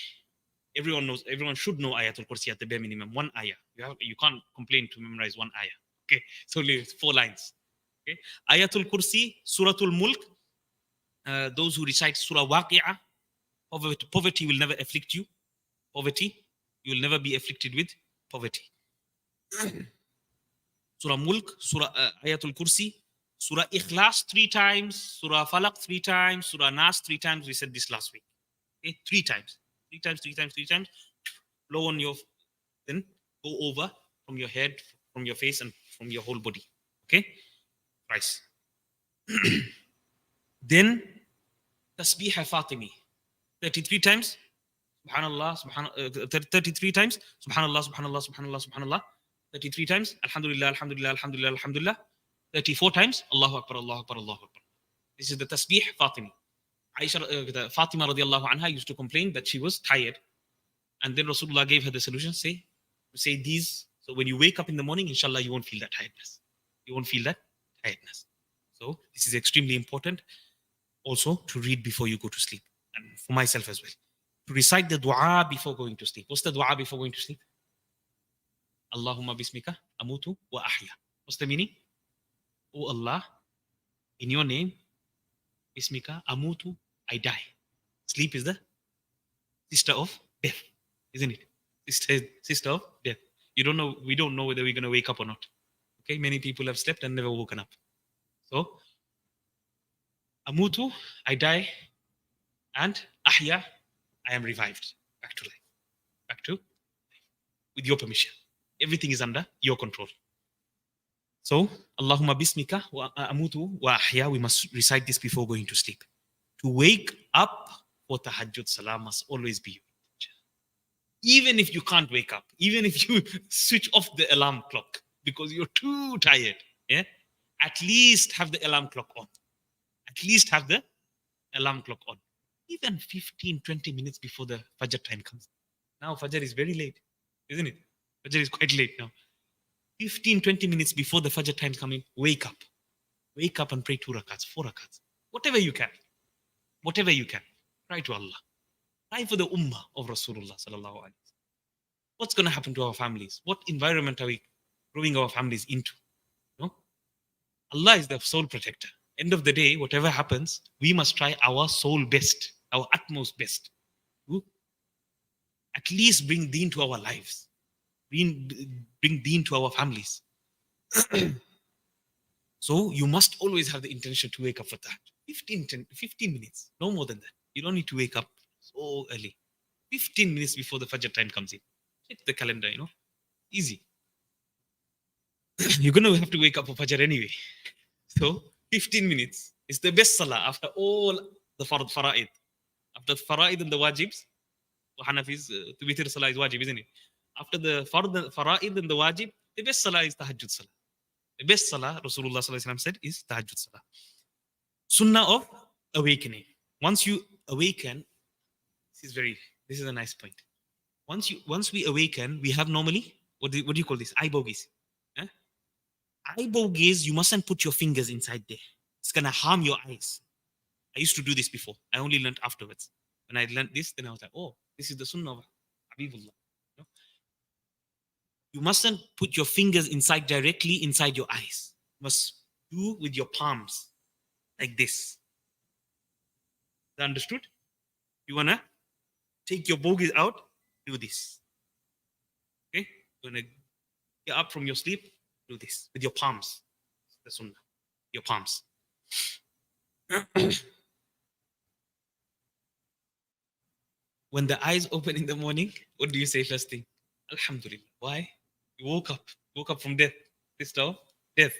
Everyone should know Ayatul Kursi at the bare minimum. 1 ayah. You can't complain to memorize 1 ayah. Okay, it's only 4 lines. Okay, Ayatul Kursi, Suratul Mulk. Those who recite Surah Waqi'ah, poverty will never afflict you. You will never be afflicted with poverty. Surah Mulk, Surah Ayatul Kursi, Surah Ikhlas 3 times, Surah Falaq 3 times, Surah Nas 3 times. We said this last week. Okay, 3 times. 3 times. Blow on your, then go over from your head, from your face, and from your whole body. Okay? Twice. Then Tasbih Fatimi. 33 times. Subhanallah, 33 times. Subhanallah, Subhanallah, Subhanallah, Subhanallah. 33 times. Alhamdulillah, Alhamdulillah, Alhamdulillah, Alhamdulillah. 34 times. Allahu Akbar, Allahu Akbar, Allahu Akbar. This is the Tasbih Fatimi. Fatima radiallahu anha used to complain that she was tired. And then Rasulullah gave her the solution. Say these. So when you wake up in the morning, inshallah, you won't feel that tiredness. So this is extremely important. Also to read before you go to sleep. And for myself as well. To recite the dua before going to sleep. What's the dua before going to sleep? Allahumma bismika amutu wa ahya. What's the meaning? Oh Allah, in your name, bismika amutu, I die. Sleep is the sister of death, isn't it? Sister of death. We don't know whether we're going to wake up or not. Okay, many people have slept and never woken up. So, amutu, I die, and ahya, I am revived. Back to life. With your permission. Everything is under your control. So, Allahumma bismika wa amutu wa ahya, we must recite this before going to sleep. To wake up for tahajjud salah must always be your intention. Even if you can't wake up, even if you switch off the alarm clock because you're too tired, at least have the alarm clock on. Even 15, 20 minutes before the Fajr time comes. Now Fajr is very late, isn't it? Fajr is quite late now. 15, 20 minutes before the Fajr time coming, wake up. Wake up and pray 2 rakats, 4 rakats. Whatever you can. Cry to Allah. Cry for the ummah of Rasulullah sallallahu alaihi wasallam. What's going to happen to our families? What environment are we growing our families into? No? Allah is the sole protector. End of the day, whatever happens, we must try our soul best, our utmost best, to at least bring deen to our lives, bring deen to our families. So you must always have the intention to wake up for that. 15 minutes, no more than that. You don't need to wake up so early. 15 minutes before the Fajr time comes in. Check the calendar, Easy. You're going to have to wake up for Fajr anyway. So 15 minutes is the best salah after all the fara'id. After the fara'id and the wajibs, Hanafis, to witr salah is wajib, isn't it? After the fara'id and the wajib, the best salah is tahajjud salah. The best salah, Rasulullah said, is tahajjud salah. Sunnah of awakening. Once you awaken, this is a nice point. Once we awaken, we have normally, what do you call this? Eyebrow gaze. Eyebrow gaze, you mustn't put your fingers inside there. It's gonna harm your eyes. I used to do this before. I only learned afterwards. When I learned this, then I was like, oh, this is the sunnah of Habibullah. You mustn't put your fingers directly inside your eyes. You must do with your palms, like this. Is that understood? You wanna take your bogies out, do this. Okay? You wanna get up from your sleep, do this with your palms. The sunnah. Your palms. When the eyes open in the morning, what do you say first thing? Alhamdulillah. Why? You woke up from death. This of death.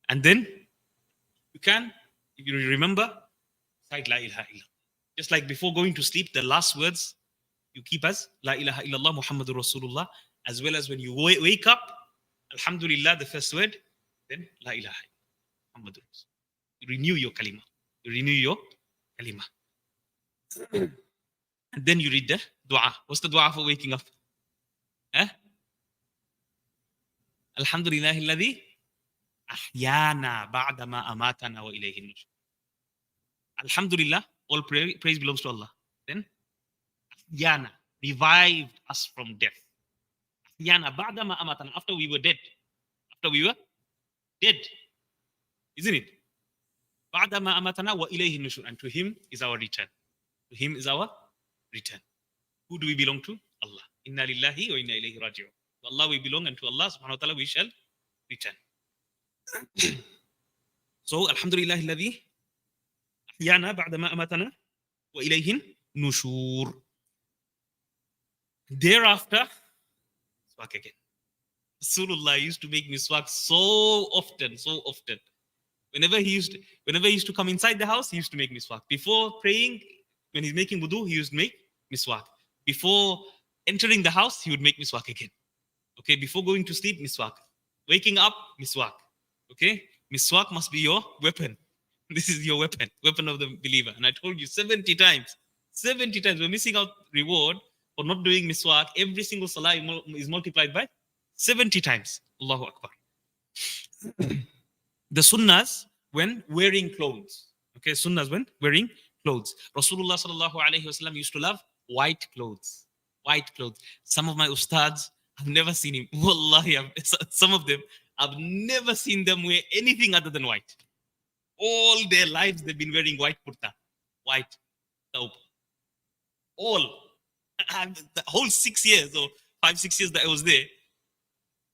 And then you can, if you remember, recite La ilaha illallah. Just like before going to sleep, the last words you keep as La ilaha illallah Muhammadur Rasulullah, as well as when you wake up, Alhamdulillah, the first word, then La ilaha illallah Muhammadur Rasulullah. You renew your kalima. And then you read the dua. What's the dua for waking up? Alhamdulillah alladhi ahyana ba'da ma amatana wa ilayhi nushur. Alhamdulillah, all praise belongs to Allah. Then ahyana, revived us from death. Ahyana ba'da ma amatana, after we were dead. Isn't it? Ba'da ma amatana wa ilayhi nushur, and to him is our return. Who do we belong to? Allah. Inna lillahi wa inna ilayhi raji'un. To Allah we belong, and to Allah subhanahu wa ta'ala we shall return. So, alhamdulillah alladhi ahyana ba'da ma amatana wa ilayhi nushur. Thereafter, miswak again. Rasulullah used to make miswak so often. Whenever he used to come inside the house, he used to make miswak. Before praying, when he's making wudu, he used to make miswak. Before entering the house, he would make miswak again. Okay, before going to sleep, miswak. Waking up, miswak. Okay, miswak must be your weapon. This is your weapon of the believer. And I told you 70 times, we're missing out reward for not doing miswak. Every single salah is multiplied by 70 times. Allahu Akbar. The sunnahs when wearing clothes. Okay, sunnahs when wearing clothes. Rasulullah sallallahu alayhi wasallam used to love white clothes. Some of my ustads, I've never seen him. Wallahi, some of them, I've never seen them wear anything other than white. All their lives, they've been wearing white kurta, white taub. All. The whole 6 years or 5-6 years that I was there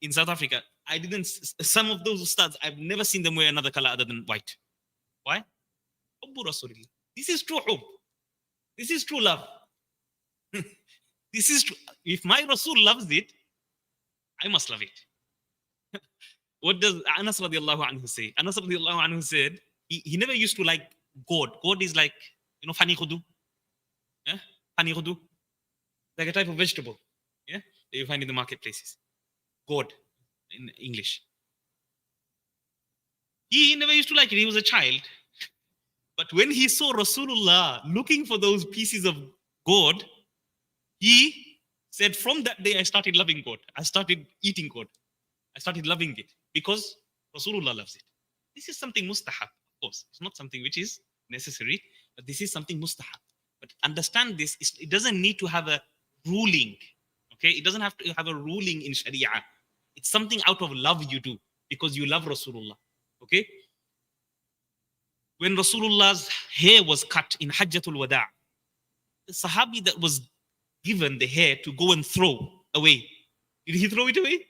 in South Africa, some of those ustads, I've never seen them wear another color other than white. Why? This is true hub. This is true love. This is true. If my Rasul loves it, I must love it. What does Anas radiallahu anhu say? Anas radiallahu anhu said, he never used to like gourd. Gourd is like, fani khudu. Fani khudu. Like a type of vegetable. Yeah? That you find in the marketplaces. Gourd in English. He never used to like it. He was a child. But when he saw Rasulullah looking for those pieces of gourd, he said, from that day I started loving gourd. I started eating gourd. I started loving it because Rasulullah loves it. This is something mustahab, of course. It's not something which is necessary, but this is something mustahab. But understand this, it doesn't need to have a ruling. Okay? It doesn't have to have a ruling in Sharia. It's something out of love you do because you love Rasulullah. Okay? When Rasulullah's hair was cut in Hajjatul Wada', the Sahabi that was given the hair to go and throw away, did he throw it away?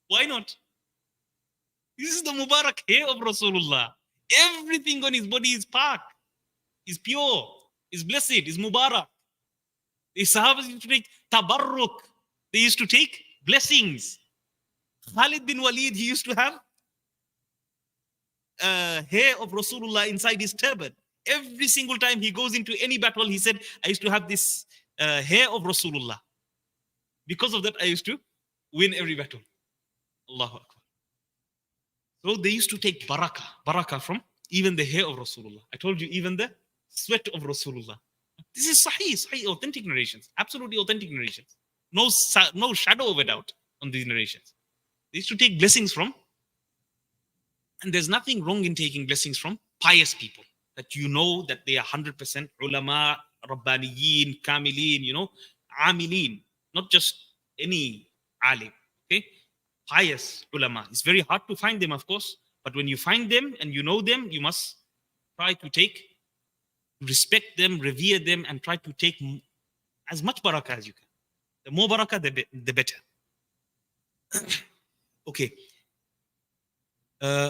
Why not? This is the Mubarak hair of Rasulullah. Everything on his body is pak. is pure, is blessed, is mubarak. The Sahabas used to take tabarruk. They used to take blessings. Khalid bin Walid, he used to have hair of Rasulullah inside his turban. Every single time he goes into any battle, he said, I used to have this hair of Rasulullah. Because of that, I used to win every battle. Allahu Akbar. So they used to take barakah from even the hair of Rasulullah. I told you, even the sweat of Rasulullah. This is sahih, authentic narrations, absolutely authentic narrations. No shadow of a doubt on these narrations. They used to take blessings from, and there's nothing wrong in taking blessings from pious people that you know that they are 100% ulama, rabbaniyin, kamilin, amilin, not just any alim. Okay, pious ulama. It's very hard to find them, of course, but when you find them and you know them, you must try to respect them, revere them, and try to take as much barakah as you can. The more barakah, the better. Okay.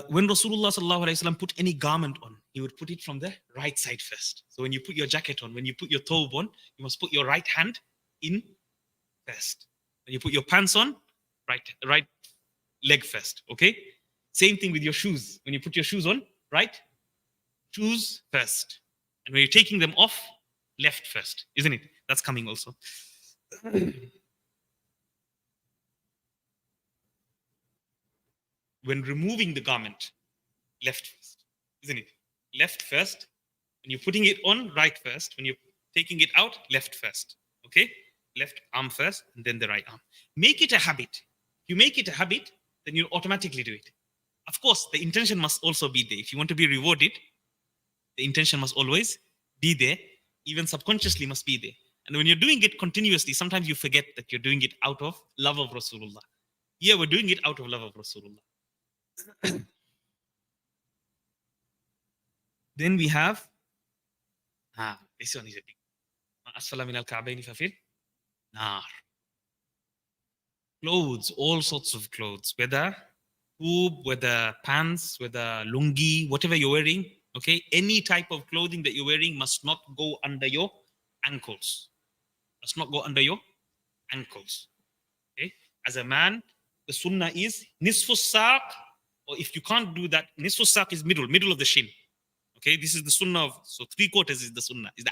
When Rasulullah sallallahu alaihi wasallam put any garment on, he would put it from the right side first. So when you put your jacket on, when you put your thobe on, you must put your right hand in first. When you put your pants on, right leg first. Okay. Same thing with your shoes. When you put your shoes on, right shoes first. And when you're taking them off, left first, isn't it? That's coming also. When removing the garment, left first, isn't it? Left first. When you're putting it on, right first. When you're taking it out, left first. Okay? Left arm first, and then the right arm. Make it a habit. If you make it a habit, then you automatically do it. Of course, the intention must also be there. If you want to be rewarded, the intention must always be there. Even subconsciously must be there. And when you're doing it continuously, sometimes you forget that you're doing it out of love of Rasulullah. Yeah, we're doing it out of love of Rasulullah. Then we have this one is a big asfala min al-ka'bayn fa fil nar. Clothes, all sorts of clothes, whether hoob, whether pants, whether lungi, whatever you're wearing, okay, any type of clothing that you're wearing must not go under your ankles. Must not go under your ankles. Okay, as a man, the sunnah is nisfu saq. Or if you can't do that, nisfu saq is middle of the shin. Okay, this is the sunnah of, so 3/4 is the sunnah, is the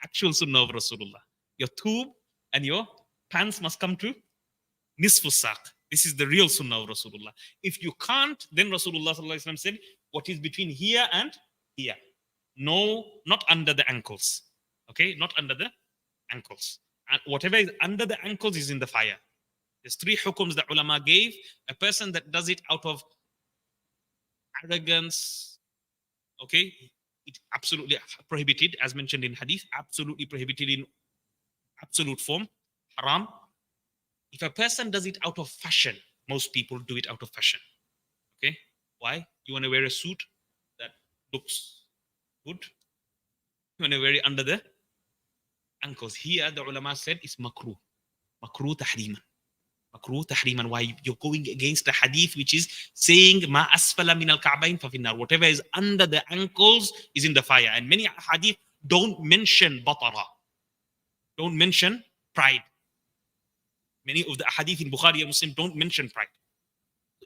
actual sunnah of Rasulullah. Your thoob and your pants must come to nisfu saq. This is the real sunnah of Rasulullah. If you can't, then Rasulullah sallallahu alaihi wasallam said, what is between here and here? No, not under the ankles. Okay, not under the ankles. And whatever is under the ankles is in the fire. There's 3 hukums that ulama gave. A person that does it out of arrogance, okay, it's absolutely prohibited, as mentioned in hadith, absolutely prohibited in absolute form, haram. If a person does it out of fashion, most people do it out of fashion. Okay, why? You want to wear a suit that looks good, you want to wear it under the ankles. Here the ulama said it's makruh tahriman. Makruh tahriman. Why? You're going against the hadith which is saying ma asfala min al-ka'bayn fa finnar. Whatever is under the ankles is in the fire. And many hadith don't mention batara, don't mention pride. Many of the hadith in Bukhari and Muslim don't mention pride.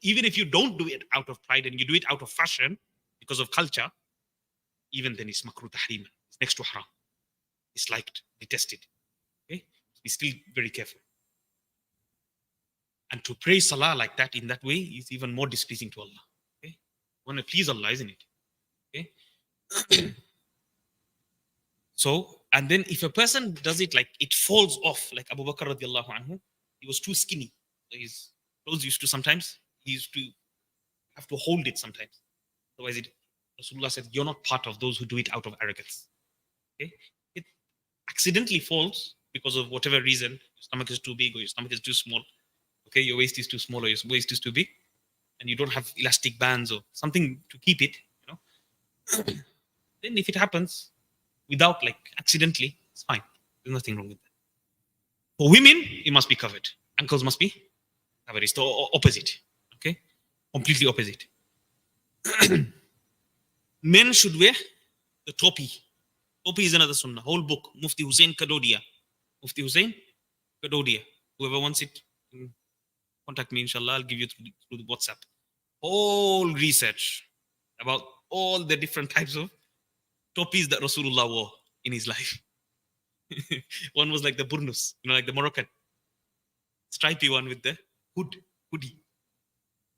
Even if you don't do it out of pride and you do it out of fashion because of culture, even then it's makruh tahriman. It's next to haram. It's liked, detested. Okay, be still very careful. And to pray salah like that in that way is even more displeasing to Allah. Okay, you want to please Allah, isn't it? Okay. So, and then if a person does it like it falls off, like Abu Bakr radiallahu anhu, he was too skinny. So his clothes used to sometimes, he used to have to hold it sometimes. Otherwise, Rasulullah said, you're not part of those who do it out of arrogance. Okay, it accidentally falls because of whatever reason. Your stomach is too big or your stomach is too small. Okay, your waist is too small or your waist is too big, and you don't have elastic bands or something to keep it, then if it happens without like accidentally, it's fine. There's nothing wrong with that. For women, it must be covered. Ankles must be covered. It's the opposite. Okay, completely opposite. Men should wear the topi. Topi is another sunnah. Whole book. Mufti Hussein Kadodia. Mufti Hussein Kadodia. Whoever wants it, contact me, inshallah. I'll give you through the WhatsApp. Whole research about all the different types of topis that Rasulullah wore in his life. One was like the burnus, like the Moroccan stripy one with the hoodie.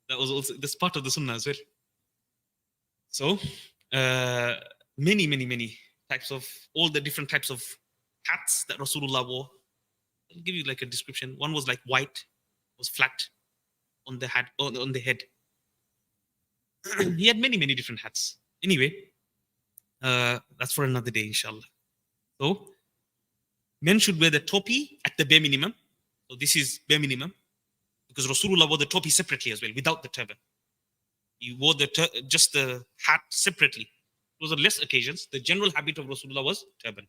That was also that's part of the sunnah as well. So many types of all the different types of hats that Rasulullah wore. I'll give you like a description. One was like white, was flat on the hat, on the head. He had many different hats. Anyway, that's for another day, inshallah. So men should wear the topi at the bare minimum. So this is bare minimum because Rasulullah wore the topi separately as well, without the turban. He wore just the hat separately. Those are less occasions. The general habit of Rasulullah was turban.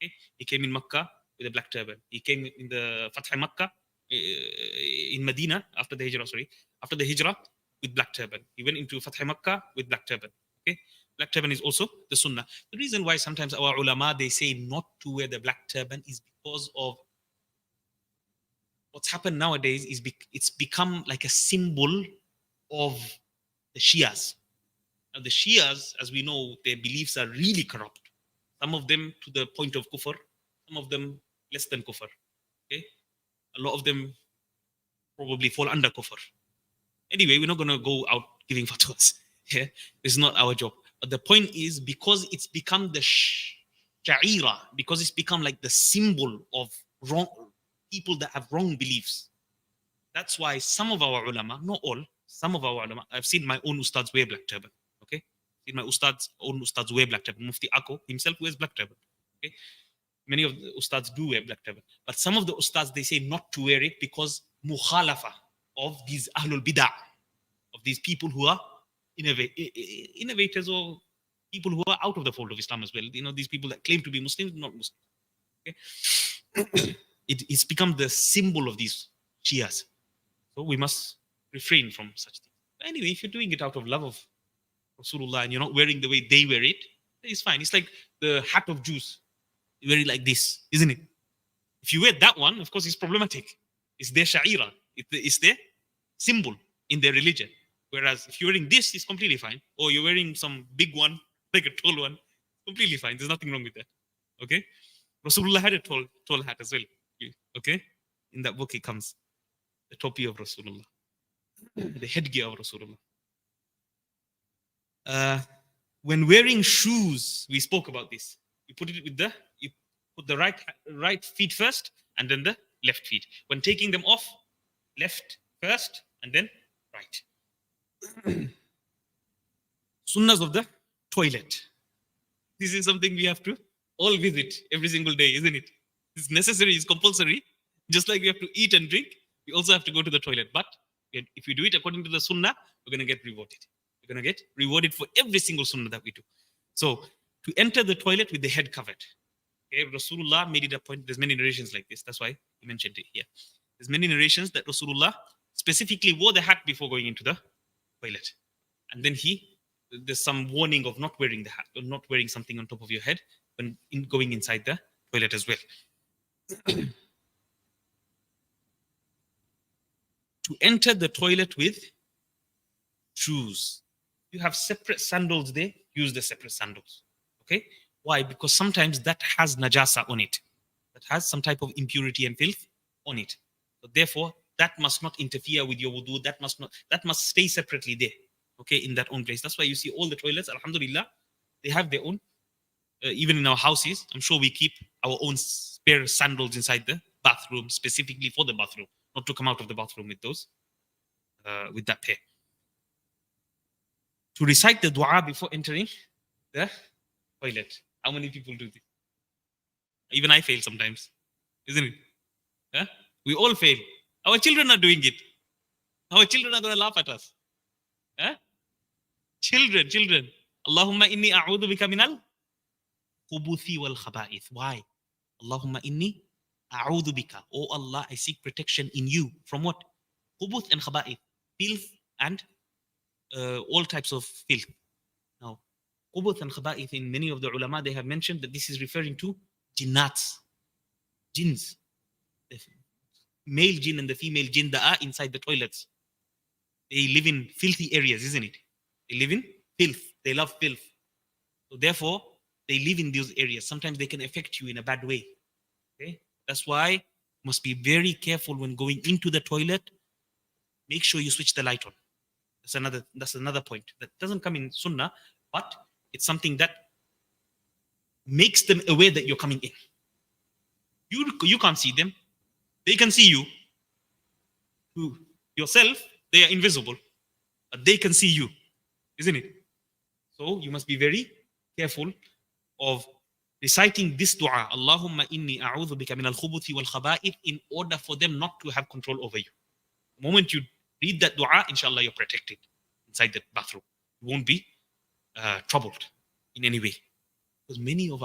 Okay? He came in Makkah with a black turban. He came in the Fath Makkah, in Medina, after the Hijrah, with black turban. He went into Fath Makkah with black turban. Okay? Black turban is also the sunnah. The reason why sometimes our ulama, they say not to wear the black turban is because of what's happened nowadays is it's become like a symbol of the Shias. Now the Shias, as we know, their beliefs are really corrupt. Some of them to the point of kufr, some of them less than kufr. Okay? A lot of them probably fall under kufr. Anyway, we're not going to go out giving fatwas. Yeah? It's not our job. But the point is, because it's become the sha'ira, because it's become like the symbol of wrong people that have wrong beliefs. That's why some of our ulama, not all, some of our ulama, I've seen my own ustads wear black turban. Okay? Seen my own ustads wear black turban. Mufti Ako himself wears black turban. Okay? Many of the ustads do wear black turban. But some of the ustads, they say not to wear it because mukhalafa of these ahlul bid'ah, of these people who are innovators or people who are out of the fold of Islam as well. These people that claim to be Muslims, not Muslims. Okay? It's become the symbol of these Shias. So we must refrain from such things. Anyway, if you're doing it out of love of Rasulullah and you're not wearing the way they wear it, it's fine. It's like the hat of Jews. You wear it like this, isn't it? If you wear that one, of course, it's problematic. It's their sha'ira. It's their symbol in their religion. Whereas if you're wearing this, it's completely fine. Or you're wearing some big one, like a tall one, completely fine. There's nothing wrong with that. Okay? Rasulullah had a tall hat as well. Okay? In that book, it comes. The topi of Rasulullah. The headgear of Rasulullah. When wearing shoes, we spoke about this. You put the right feet first and then the left feet. When taking them off, left first and then right. Sunnahs of the toilet. This is something we have to all visit every single day, isn't it? It's necessary, it's compulsory. Just like we have to eat and drink, we also have to go to the toilet. But if we do it according to the sunnah, we're going to get rewarded. We're going to get rewarded for every single sunnah that we do. So, to enter the toilet with the head covered. Okay, Rasulullah made it a point. There's many narrations like this. That's why he mentioned it here. There's many narrations that Rasulullah specifically wore the hat before going into the toilet. And then there's some warning of not wearing the hat, or not wearing something on top of your head when going inside the toilet as well. To enter the toilet with shoes. You have separate sandals there, use the separate sandals. Okay? Why? Because sometimes that has najasa on it. That has some type of impurity and filth on it. So therefore, that must not interfere with your wudu. That must stay separately there. Okay, in that own place. That's why you see all the toilets, alhamdulillah, they have their own. Even in our houses, I'm sure we keep our own spare sandals inside the bathroom, specifically for the bathroom, not to come out of the bathroom with those, with that pair. To recite the dua before entering the toilet. How many people do this? Even I fail sometimes, isn't it? Huh? We all fail. Our children are doing it. Our children are going to laugh at us. Huh? Children. Allahumma inni a'udhu bika minal khubuthi wal khaba'ith. Why? Allahumma inni a'udhu bika. Oh Allah, I seek protection in you. From what? Khubuth and khaba'ith. Filth and all types of filth. Now, Qubuth and khaba'ith, in many of the ulama, they have mentioned that this is referring to jinnats, jinns, the male jinn and the female jinn that are inside the toilets. They live in filthy areas, isn't it? They live in filth. They love filth. So therefore, they live in those areas. Sometimes they can affect you in a bad way. Okay? That's why you must be very careful when going into the toilet. Make sure you switch the light on. That's another point. That doesn't come in Sunnah, but it's something that makes them aware that you're coming in. You can't see them. They can see you. To yourself, they are invisible, but they can see you, isn't it? So you must be very careful of reciting this dua, Allahumma inni a'udhu bika min al-khubuthi wal khaba'ith, in order for them not to have control over you. The moment you read that dua, inshallah, you're protected inside the bathroom. You won't be troubled in any way. Because many of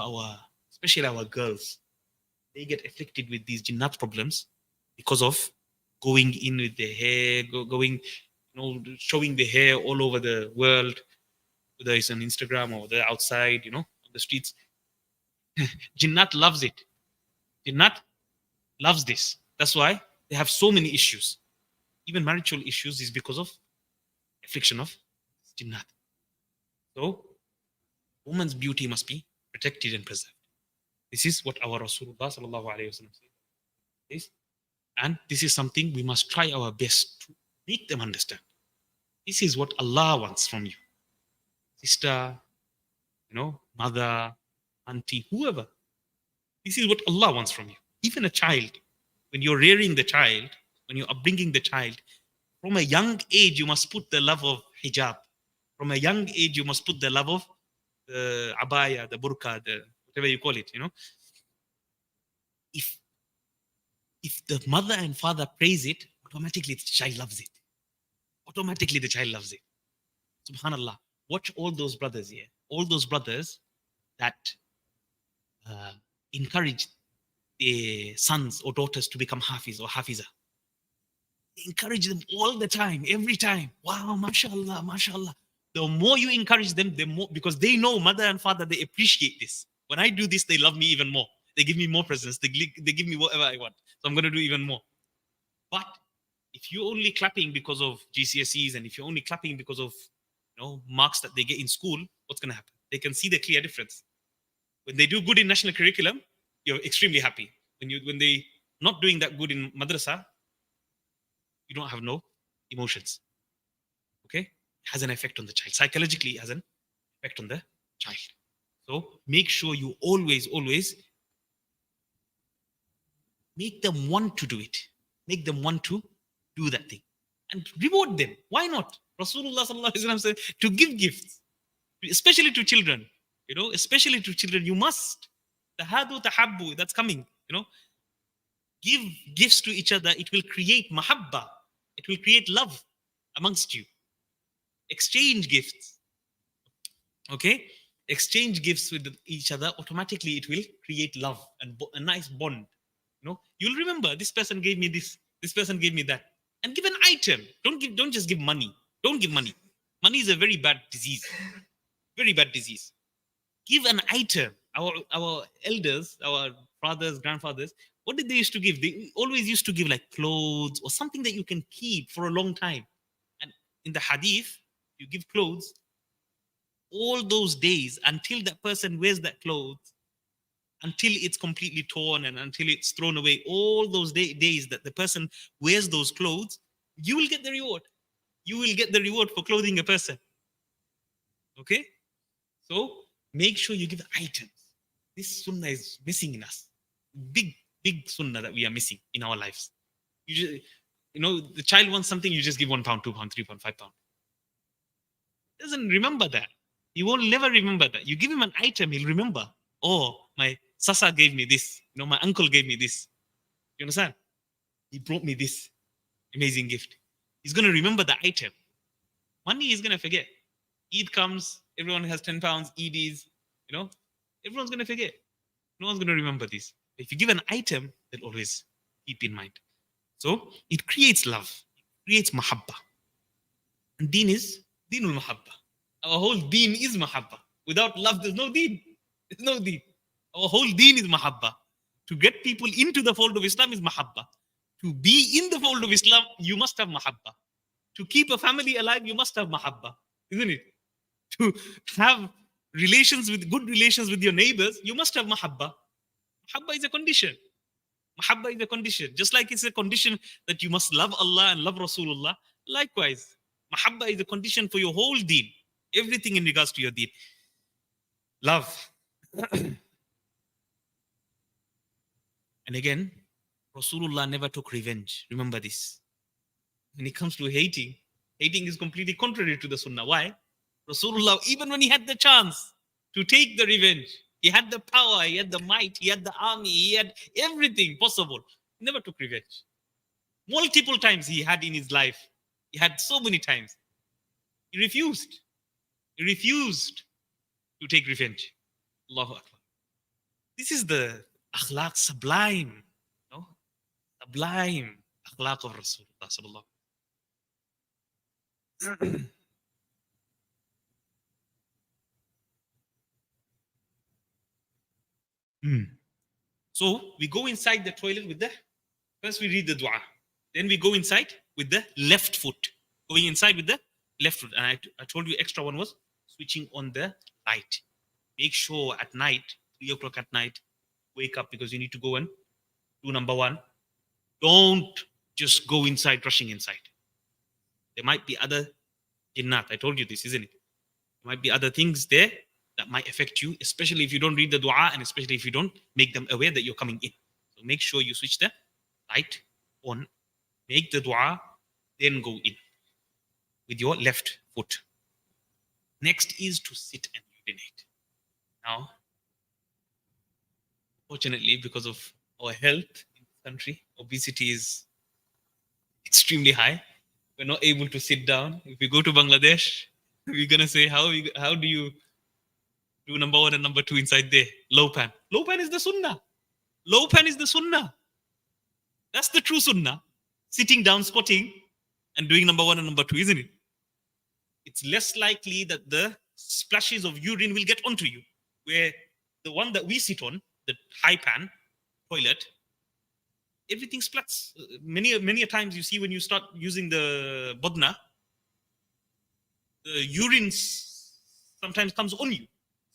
especially our girls, they get afflicted with these jinnat problems because of going in with their hair, showing their hair all over the world, whether it's on Instagram or they're outside, on the streets. Jinnat loves it. Jinnat loves this. That's why they have so many issues. Even marital issues is because of affliction of jinnat. So, woman's beauty must be protected and preserved. This is what our Rasulullah sallallahu alaihi wasallam says. And this is something we must try our best to make them understand. This is what Allah wants from you. Sister, mother, auntie, whoever. This is what Allah wants from you. Even a child, when you're rearing the child, when you're upbringing the child, from a young age, you must put the love of hijab. From a young age, you must put the love of the abaya, the burqa, the whatever you call it, If the mother and father praise it, automatically the child loves it. Automatically the child loves it. Subhanallah. Watch all those brothers here. All those brothers that encourage their sons or daughters to become hafiz or hafiza. They encourage them all the time, every time. Wow, mashallah, mashallah. The more you encourage them, the more, because they know mother and father, they appreciate this. When I do this, they love me even more. They give me more presents. They give me whatever I want. So I'm going to do even more. But if you're only clapping because of GCSEs and if you're only clapping because of marks that they get in school, what's going to happen? They can see the clear difference. When they do good in national curriculum, you're extremely happy. When they not doing that good in madrasa, you don't have no emotions. Okay? It has an effect on the child. Psychologically, it has an effect on the child. So make sure you always make them want to do it. Make them want to do that thing. And reward them. Why not? Rasulullah sallallahu alaihi wasallam said to give gifts, especially to children. Especially to children, you must. Tahadu tahabbu, that's coming. Give gifts to each other. It will create mahabba. It will create love amongst you. Exchange gifts. Okay? Exchange gifts with each other. Automatically, it will create love and a nice bond. You'll remember this person gave me this person gave me that, and give an item. Don't just give money. Don't give money. Money is a very bad disease. Very bad disease. Give an item. Our elders, our fathers, grandfathers, what did they used to give? They always used to give like clothes or something that you can keep for a long time. And in the hadith, you give clothes all those days until that person wears that clothes, until it's completely torn and until it's thrown away. All those days that the person wears those clothes, you will get the reward. You will get the reward for clothing a person. Okay? So make sure you give items. This sunnah is missing in us. Big sunnah that we are missing in our lives. The child wants something, you just give £1, £2, £3, £5. He doesn't remember that. He will never remember that. You give him an item, he'll remember. Oh, my sasa gave me this. My uncle gave me this. You understand? He brought me this amazing gift. He's going to remember the item. Money he's going to forget. Eid comes, everyone has £10, Eid is, everyone's going to forget. No one's going to remember this. If you give an item, they'll always keep in mind. So it creates love. It creates mahabba. And deen is deenul mahabba. Our whole deen is mahabba. Without love, there's no deen. There's no deen. Our whole deen is mahabba. To get people into the fold of Islam is mahabba. To be in the fold of Islam, you must have mahabba. To keep a family alive, you must have mahabba, isn't it? To have good relations with your neighbors, you must have mahabba. Mahabba is a condition. Mahabba is a condition. Just like it's a condition that you must love Allah and love Rasulullah. Likewise, mahabba is a condition for your whole deen. Everything in regards to your deen. Love. And again, Rasulullah never took revenge. Remember this. When it comes to hating is completely contrary to the Sunnah. Why? Rasulullah, even when he had the chance to take the revenge, he had the power, he had the might, he had the army, he had everything possible. He never took revenge. Multiple times he had in his life. He had so many times. He refused. He refused to take revenge. Allahu Akbar. This is the akhlaq, sublime, no? Sublime akhlaq of Rasulullah sallallahu. So we go inside the toilet with first we read the dua. Then we go inside with the left foot. Going inside with the left foot. And I told you extra one was switching on the light. Make sure at night, 3 o'clock at night, wake up because you need to go and do number one. Don't just go inside, rushing inside. There might be other jinnat. I told you this, isn't it? There might be other things there that might affect you, especially if you don't read the dua and especially if you don't make them aware that you're coming in. So make sure you switch the light on, make the dua, then go in with your left foot. Next is to sit and urinate. Now, fortunately, because of our health in this country, obesity is extremely high. We're not able to sit down. If we go to Bangladesh, we're going to say, how do you do number one and number two inside there? Low pan. Low pan is the sunnah. Low pan is the sunnah. That's the true sunnah. Sitting down, squatting, and doing number one and number two, isn't it? It's less likely that the splashes of urine will get onto you. Where the one that we sit on, the high pan toilet, everything splats. Many a times you see when you start using the bodna, the urine sometimes comes on you,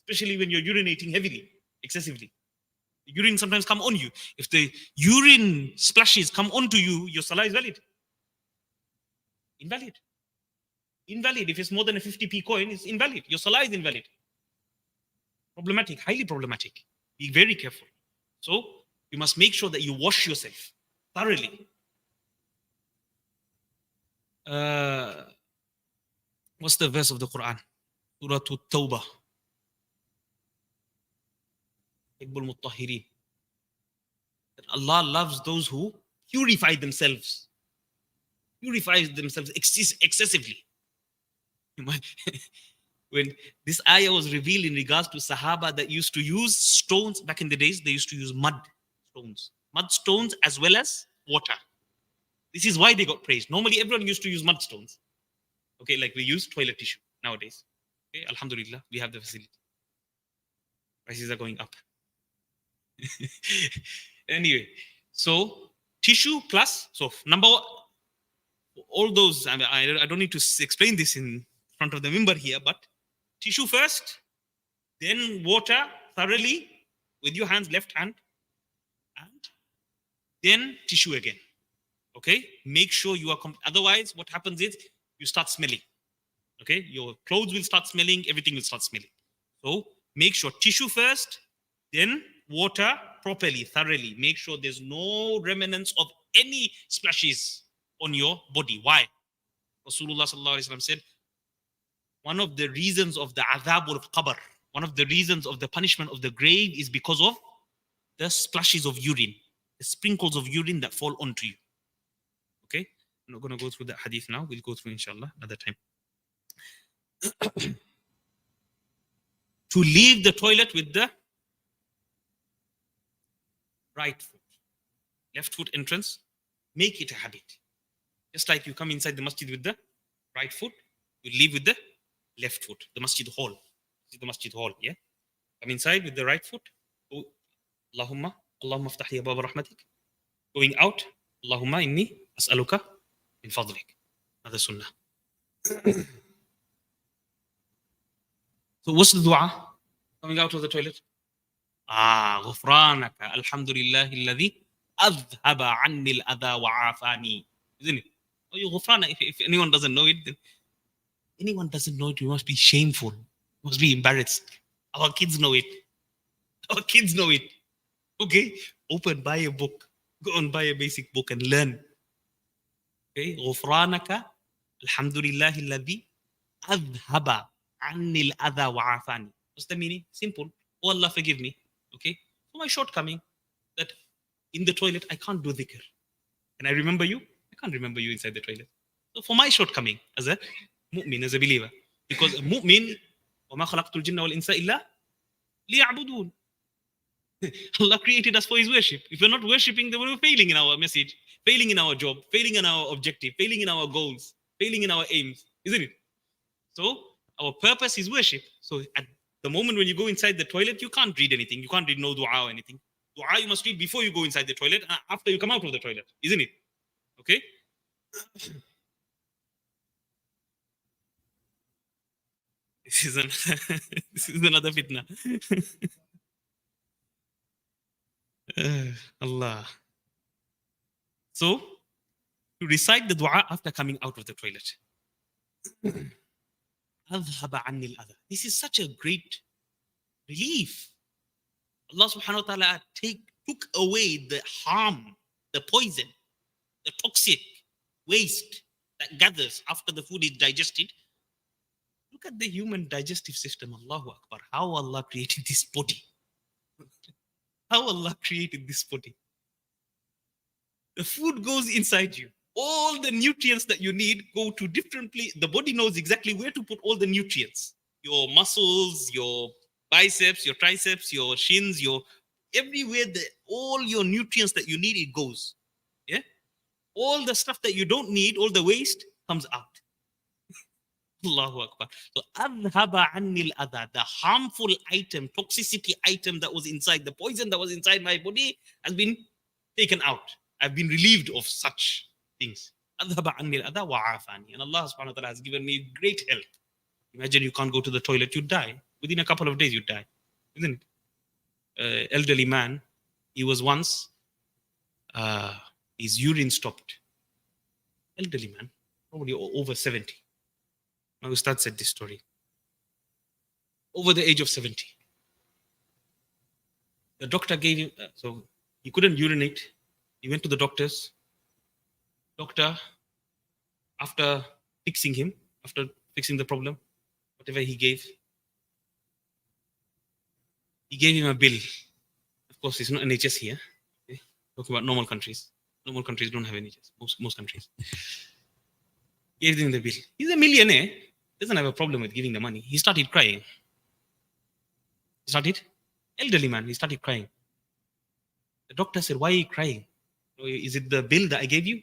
especially when you're urinating heavily, excessively. The urine sometimes come on you. If the urine splashes come onto you, your salah is valid. Invalid. Invalid. If it's more than a 50p coin, it's invalid. Your salah is invalid. Problematic, highly problematic. Be very careful. So you must make sure that you wash yourself thoroughly. What's the verse of the Quran? Surah At-Tawbah. That Allah loves those who purify themselves. Purifies themselves excessively. When this ayah was revealed in regards to Sahaba that used to use stones, back in the days, they used to use mud stones as well as water. This is why they got praised. Normally, everyone used to use mud stones. Okay, like we use toilet tissue nowadays. Okay, Alhamdulillah, we have the facility. Prices are going up. Anyway, so tissue plus, so number one, all those, I don't need to explain this in front of the member here, but tissue first, then water thoroughly with your hands, left hand, and then tissue again. Okay, make sure you are, otherwise what happens is you start smelling. Okay, your clothes will start smelling, everything will start smelling. So make sure tissue first, then water properly, thoroughly. Make sure there's no remnants of any splashes on your body. Why? Rasulullah sallallahu alaihi wasallam said, one of the reasons of the adhab of qabr, one of the reasons of the punishment of the grave is because of the splashes of urine, the sprinkles of urine that fall onto you. Okay? I'm not going to go through that hadith now. We'll go through inshallah another time. To leave the toilet with the right foot. Left foot entrance, make it a habit. Just like you come inside the masjid with the right foot, you leave with the left foot, the masjid hall. the masjid hall, yeah? Come inside with the right foot. Oh, Allahumma aftah li abwab rahmatik. Going out, Allahumma inni as'aluka min fadlik. Another sunnah. So what's the dua? Coming out of the toilet? غفرانك الحمد لله الذي أذهب عني الأذى وعافاني. Isn't it? Oh, you غفرانك. If anyone doesn't know it, then anyone doesn't know it, you must be shameful. You must be embarrassed. Our kids know it. Our kids know it. Okay? Open, buy a book. Go and buy a basic book and learn. Okay? غفرانك الحمد لله الذي أذهب عني الأذى وعافاني. What's the meaning? Simple. Oh Allah, forgive me. Okay? For my shortcoming, that in the toilet I can't do dhikr. Can I remember you? I can't remember you inside the toilet. So for my shortcoming as a mu'min, as a believer. Because a mu'min, وَمَا خَلَقْتُ الْجِنَّ وَالْإِنسَ إِلَّا لِيَعْبُدُونَ. Allah created us for His worship. If we're not worshipping, then we're failing in our message, failing in our job, failing in our objective, failing in our goals, failing in our aims. Isn't it? So our purpose is worship. So at the moment when you go inside the toilet, you can't read anything. You can't read no dua or anything. Dua you must read before you go inside the toilet and after you come out of the toilet. Isn't it? Okay? This is, this is another fitna. Allah. So, to recite the dua after coming out of the toilet. This is such a great relief. Allah subhanahu wa ta'ala took away the harm, the poison, the toxic waste that gathers after the food is digested. Look at the human digestive system. Allahu Akbar. How Allah created this body. How Allah created this body. The food goes inside you. All the nutrients that you need go to different places. The body knows exactly where to put all the nutrients. Your muscles, your biceps, your triceps, your shins, your everywhere, all your nutrients that you need, it goes. Yeah? All the stuff that you don't need, all the waste comes out. Allahu Akbar. So, adhaba anil adha, the harmful item, toxicity item that was inside, the poison that was inside my body has been taken out. I've been relieved of such things. Adhaba anil adha wa afani. And Allah subhanahu wa ta'ala has given me great health. Imagine you can't go to the toilet, you die. Within a couple of days, you die. Isn't it? Elderly man, he was once, his urine stopped. Elderly man, probably over 70. My Ustad said this story. Over the age of 70. The doctor gave him, so he couldn't urinate. He went to the doctors. Doctor, after fixing him, after fixing the problem, whatever he gave him a bill. Of course, it's not NHS here. Okay? Talking about normal countries. Normal countries don't have NHS. Most countries. Gave him the bill. He's a millionaire. Doesn't have a problem with giving the money. He started crying. Elderly man, he started crying. The doctor said, why are you crying? Is it the bill that I gave you?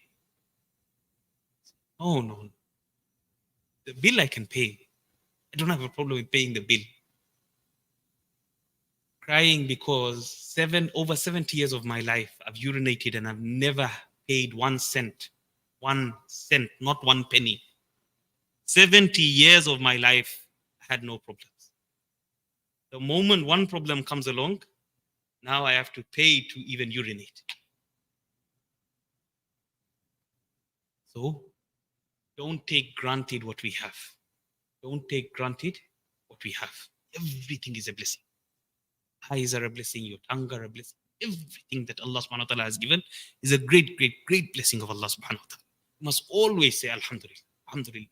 Oh, no. The bill I can pay. I don't have a problem with paying the bill. Crying because over 70 years of my life, I've urinated and I've never paid 1 cent. 1 cent, not 1 penny. 70 years of my life, I had no problems. The moment one problem comes along, now I have to pay to even urinate. So, don't take granted what we have. Don't take granted what we have. Everything is a blessing. Eyes are a blessing, your tongue are a blessing. Everything that Allah subhanahu wa ta'ala has given is a great, great, great blessing of Allah subhanahu wa ta'ala. You must always say Alhamdulillah, Alhamdulillah,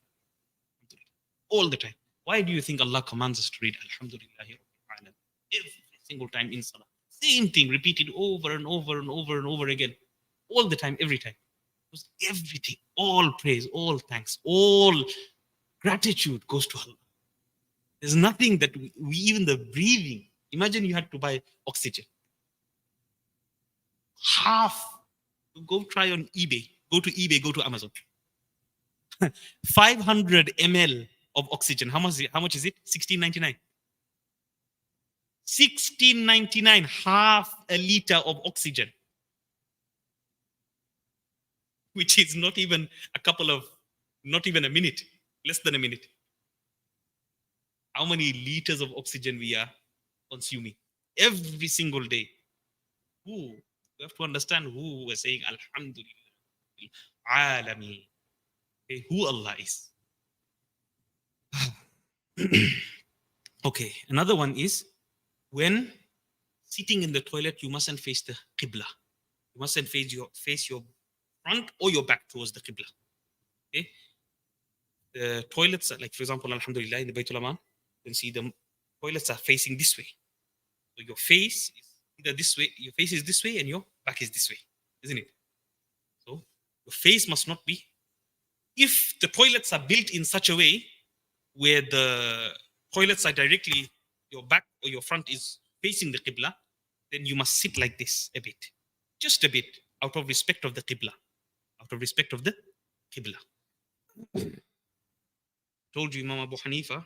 Alhamdulillah, all the time. Why do you think Allah commands us to read Alhamdulillah every single time in Salah? Same thing, repeated over and over and over and over again. All the time, every time. Because everything, all praise, all thanks, all gratitude goes to Allah. There's nothing that we even the breathing. Imagine you had to buy oxygen. Half. Go try on eBay. Go to eBay, go to Amazon. 500 ml of oxygen. How much is it? $16.99. 1699, half a liter of oxygen, which is not even not even a minute, less than a minute. How many liters of oxygen we are consuming every single day? Who? We have to understand who we're saying Alhamdulillah. Alami. Okay, who Allah is. Okay, another one is when sitting in the toilet, you mustn't face the Qibla. You mustn't face your front or your back towards the Qibla. Okay? The toilets, like for example, Alhamdulillah, in the Baytul Aman, you can see the toilets are facing this way. So your face is either this way, your face is this way, and your back is this way, isn't it? So your face must not be. If the toilets are built in such a way where the toilets are directly, your back or your front is facing the Qibla, then you must sit like this a bit, just a bit, out of respect of the Qibla, out of respect of the Qibla. Told you Imam Abu Hanifa,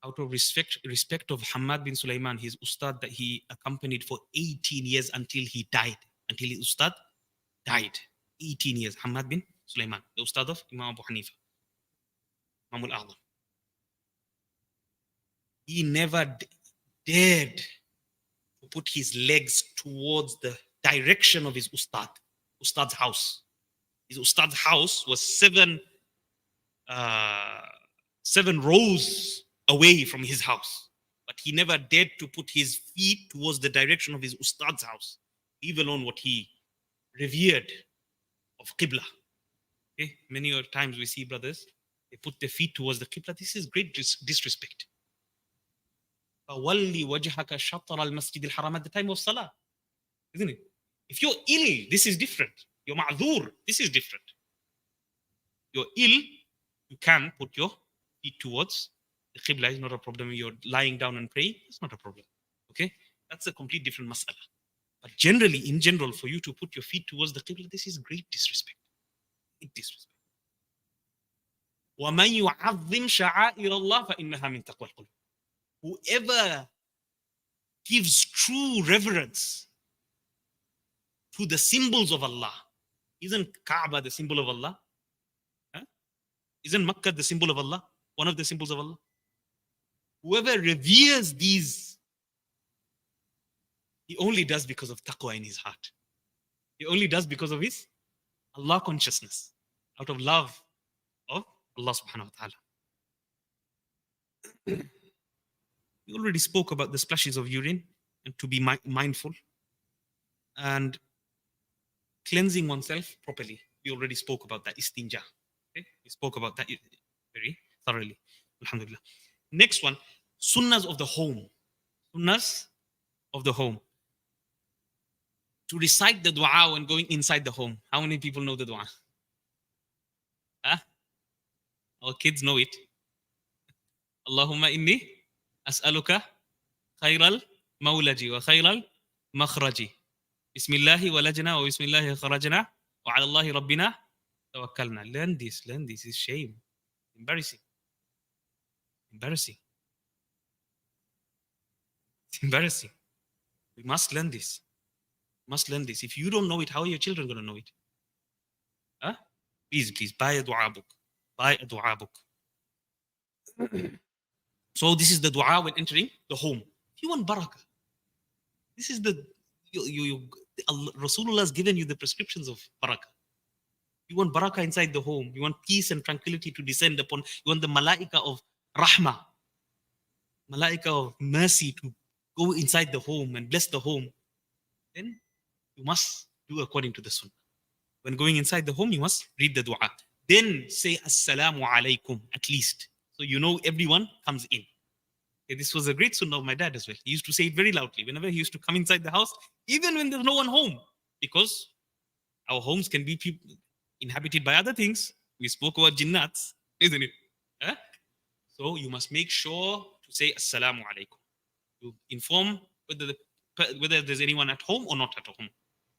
out of respect of Hamad bin Sulaiman, his ustad that he accompanied for 18 years until he died, until his ustad died. 18 years, Hamad bin Sulaiman, the ustad of Imam Abu Hanifa, Imam al-A'zam. He never dared to put his legs towards the direction of his ustad's house. His ustad's house was seven rows away from his house, but he never dared to put his feet towards the direction of his ustad's house, leave alone what he revered of Qibla. Okay? Many times we see brothers, they put their feet towards the Qibla. This is great disrespect. فَوَلِّ وَجْهَكَ شَطْرَ الْمَسْجِدِ الْحَرَامِ at the time of Salah. Isn't it? If you're ill, this is different. You're ma'dhur, this is different. You're ill, you can put your feet towards the Qibla, is not a problem. You're lying down and praying, it's not a problem. Okay? That's a complete different mas'ala. But generally, in general, for you to put your feet towards the Qibla, this is great disrespect. Great disrespect. وَمَنْ يُعَظِّمْ شَعَائِرَ اللَّهِ فَإِنَّهَا مِنْ تَقْوَى الْقُلُوبِ. Whoever gives true reverence to the symbols of Allah. Isn't Kaaba the symbol of Allah? Huh? Isn't Makkah the symbol of Allah? One of the symbols of Allah? Whoever reveres these, he only does because of taqwa in his heart. He only does because of his Allah consciousness, out of love of Allah subhanahu wa ta'ala. We already spoke about the splashes of urine and to be mindful and cleansing oneself properly. We already spoke about that, istinja. Okay? We spoke about that very thoroughly. Alhamdulillah. Next one, sunnahs of the home. Sunnahs of the home. To recite the dua when going inside the home. How many people know the dua? Huh? Our kids know it. Allahumma inni as'aluka khayral mawlaji wa khayral makhraji. Bismillahi walajna wa bismillahi kharajna wa ala Allahi rabbina tawakkalna. Learn this. It's shame. Embarrassing. It's embarrassing. We must learn this. If you don't know it, how are your children going to know it? Huh? Please, buy a dua book. So this is the dua when entering the home. If you want barakah, this is the Rasulullah has given you the prescriptions of barakah. You want barakah inside the home. You want peace and tranquility to descend upon. You want the malaika of rahmah, malaika of mercy to go inside the home and bless the home. Then you must do according to the sunnah. When going inside the home, you must read the dua. Then say assalamu alaikum at least. So you know everyone comes in. Okay, this was a great sunnah of my dad as well. He used to say it very loudly whenever he used to come inside the house, even when there's no one home. Because our homes can be inhabited by other things. We spoke about jinnats, isn't it? Huh? So you must make sure to say assalamu alaikum. To inform whether there's anyone at home or not at home.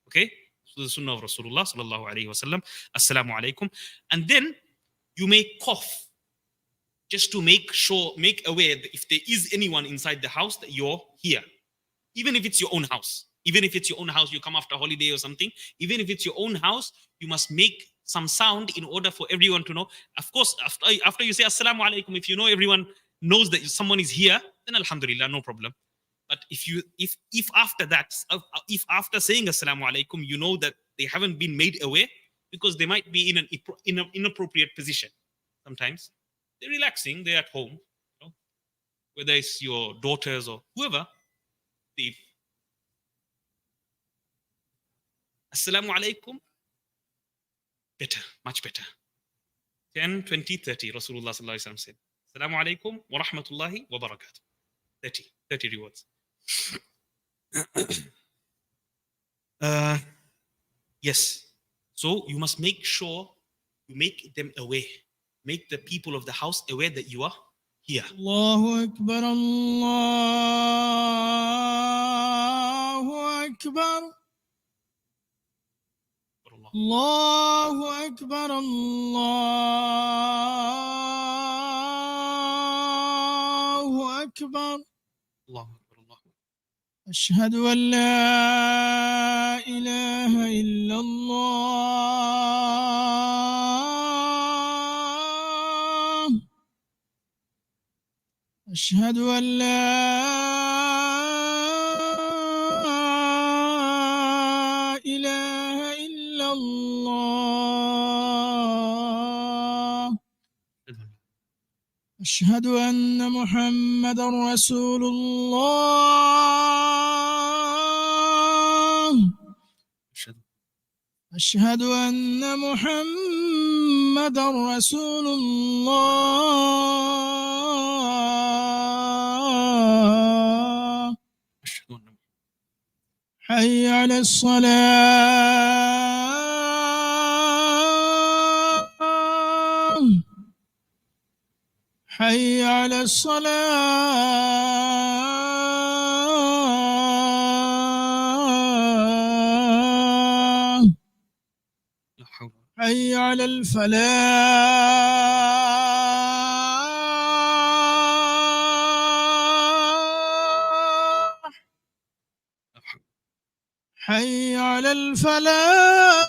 Okay? So the sunnah of Rasulullah sallallahu alaihi wasallam, assalamu alaikum. And then you may cough just to make aware that if there is anyone inside the house that you're here. Even if it's your own house. Even if it's your own house, you come after holiday or something. Even if it's your own house, you must make some sound in order for everyone to know. Of course, after you say Assalamu alaikum, if you know everyone knows that someone is here, then Alhamdulillah, no problem. But if after that, if after saying Assalamu alaikum, you know that they haven't been made aware, because they might be in an inappropriate position. Sometimes they're relaxing, they're at home, you know, whether it's your daughters or whoever. The Assalamu alaikum, better, much better. 10, 20, 30, Rasulullah sallallahu alaihi wasallam said. Assalamu alaikum wa rahmatullahi wa barakatuh. 30 rewards. Yes. So you must make sure you make them aware. Make the people of the house aware that you are here. Allahu Akbar, Allahu Akbar. Allahu Akbar, Allahu Akbar. Allahu Akbar, Allahu Akbar. أشهد أن لا إله إلا الله. أشهد أن لا إله إلا الله. أشهد أن محمدا رسول الله. أشهد أن محمدا رسول الله. حي على الصلاة. حي على الصلاة. حي على الفلاح. حي على الفلاح.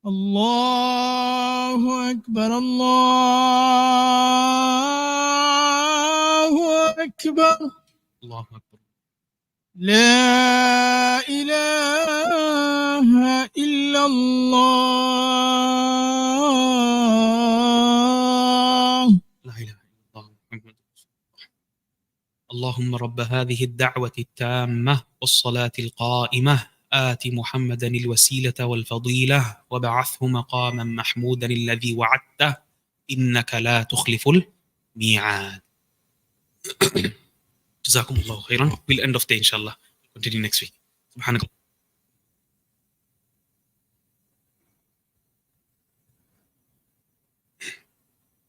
الله أكبر، الله أكبر. الله أكبر. لا إله إلا الله. لا إله إلا الله محمد رسول الله. اللهم رب هذه الدعوة التامة والصلاة القائمة آت محمدا الوسيلة والفضيلة وبعثه مقاما محمودا الذي وعدته إنك لا تخلف الميعاد. جزاكم الله خيرا. We'll end of day inshallah. Continue next week. سبحانك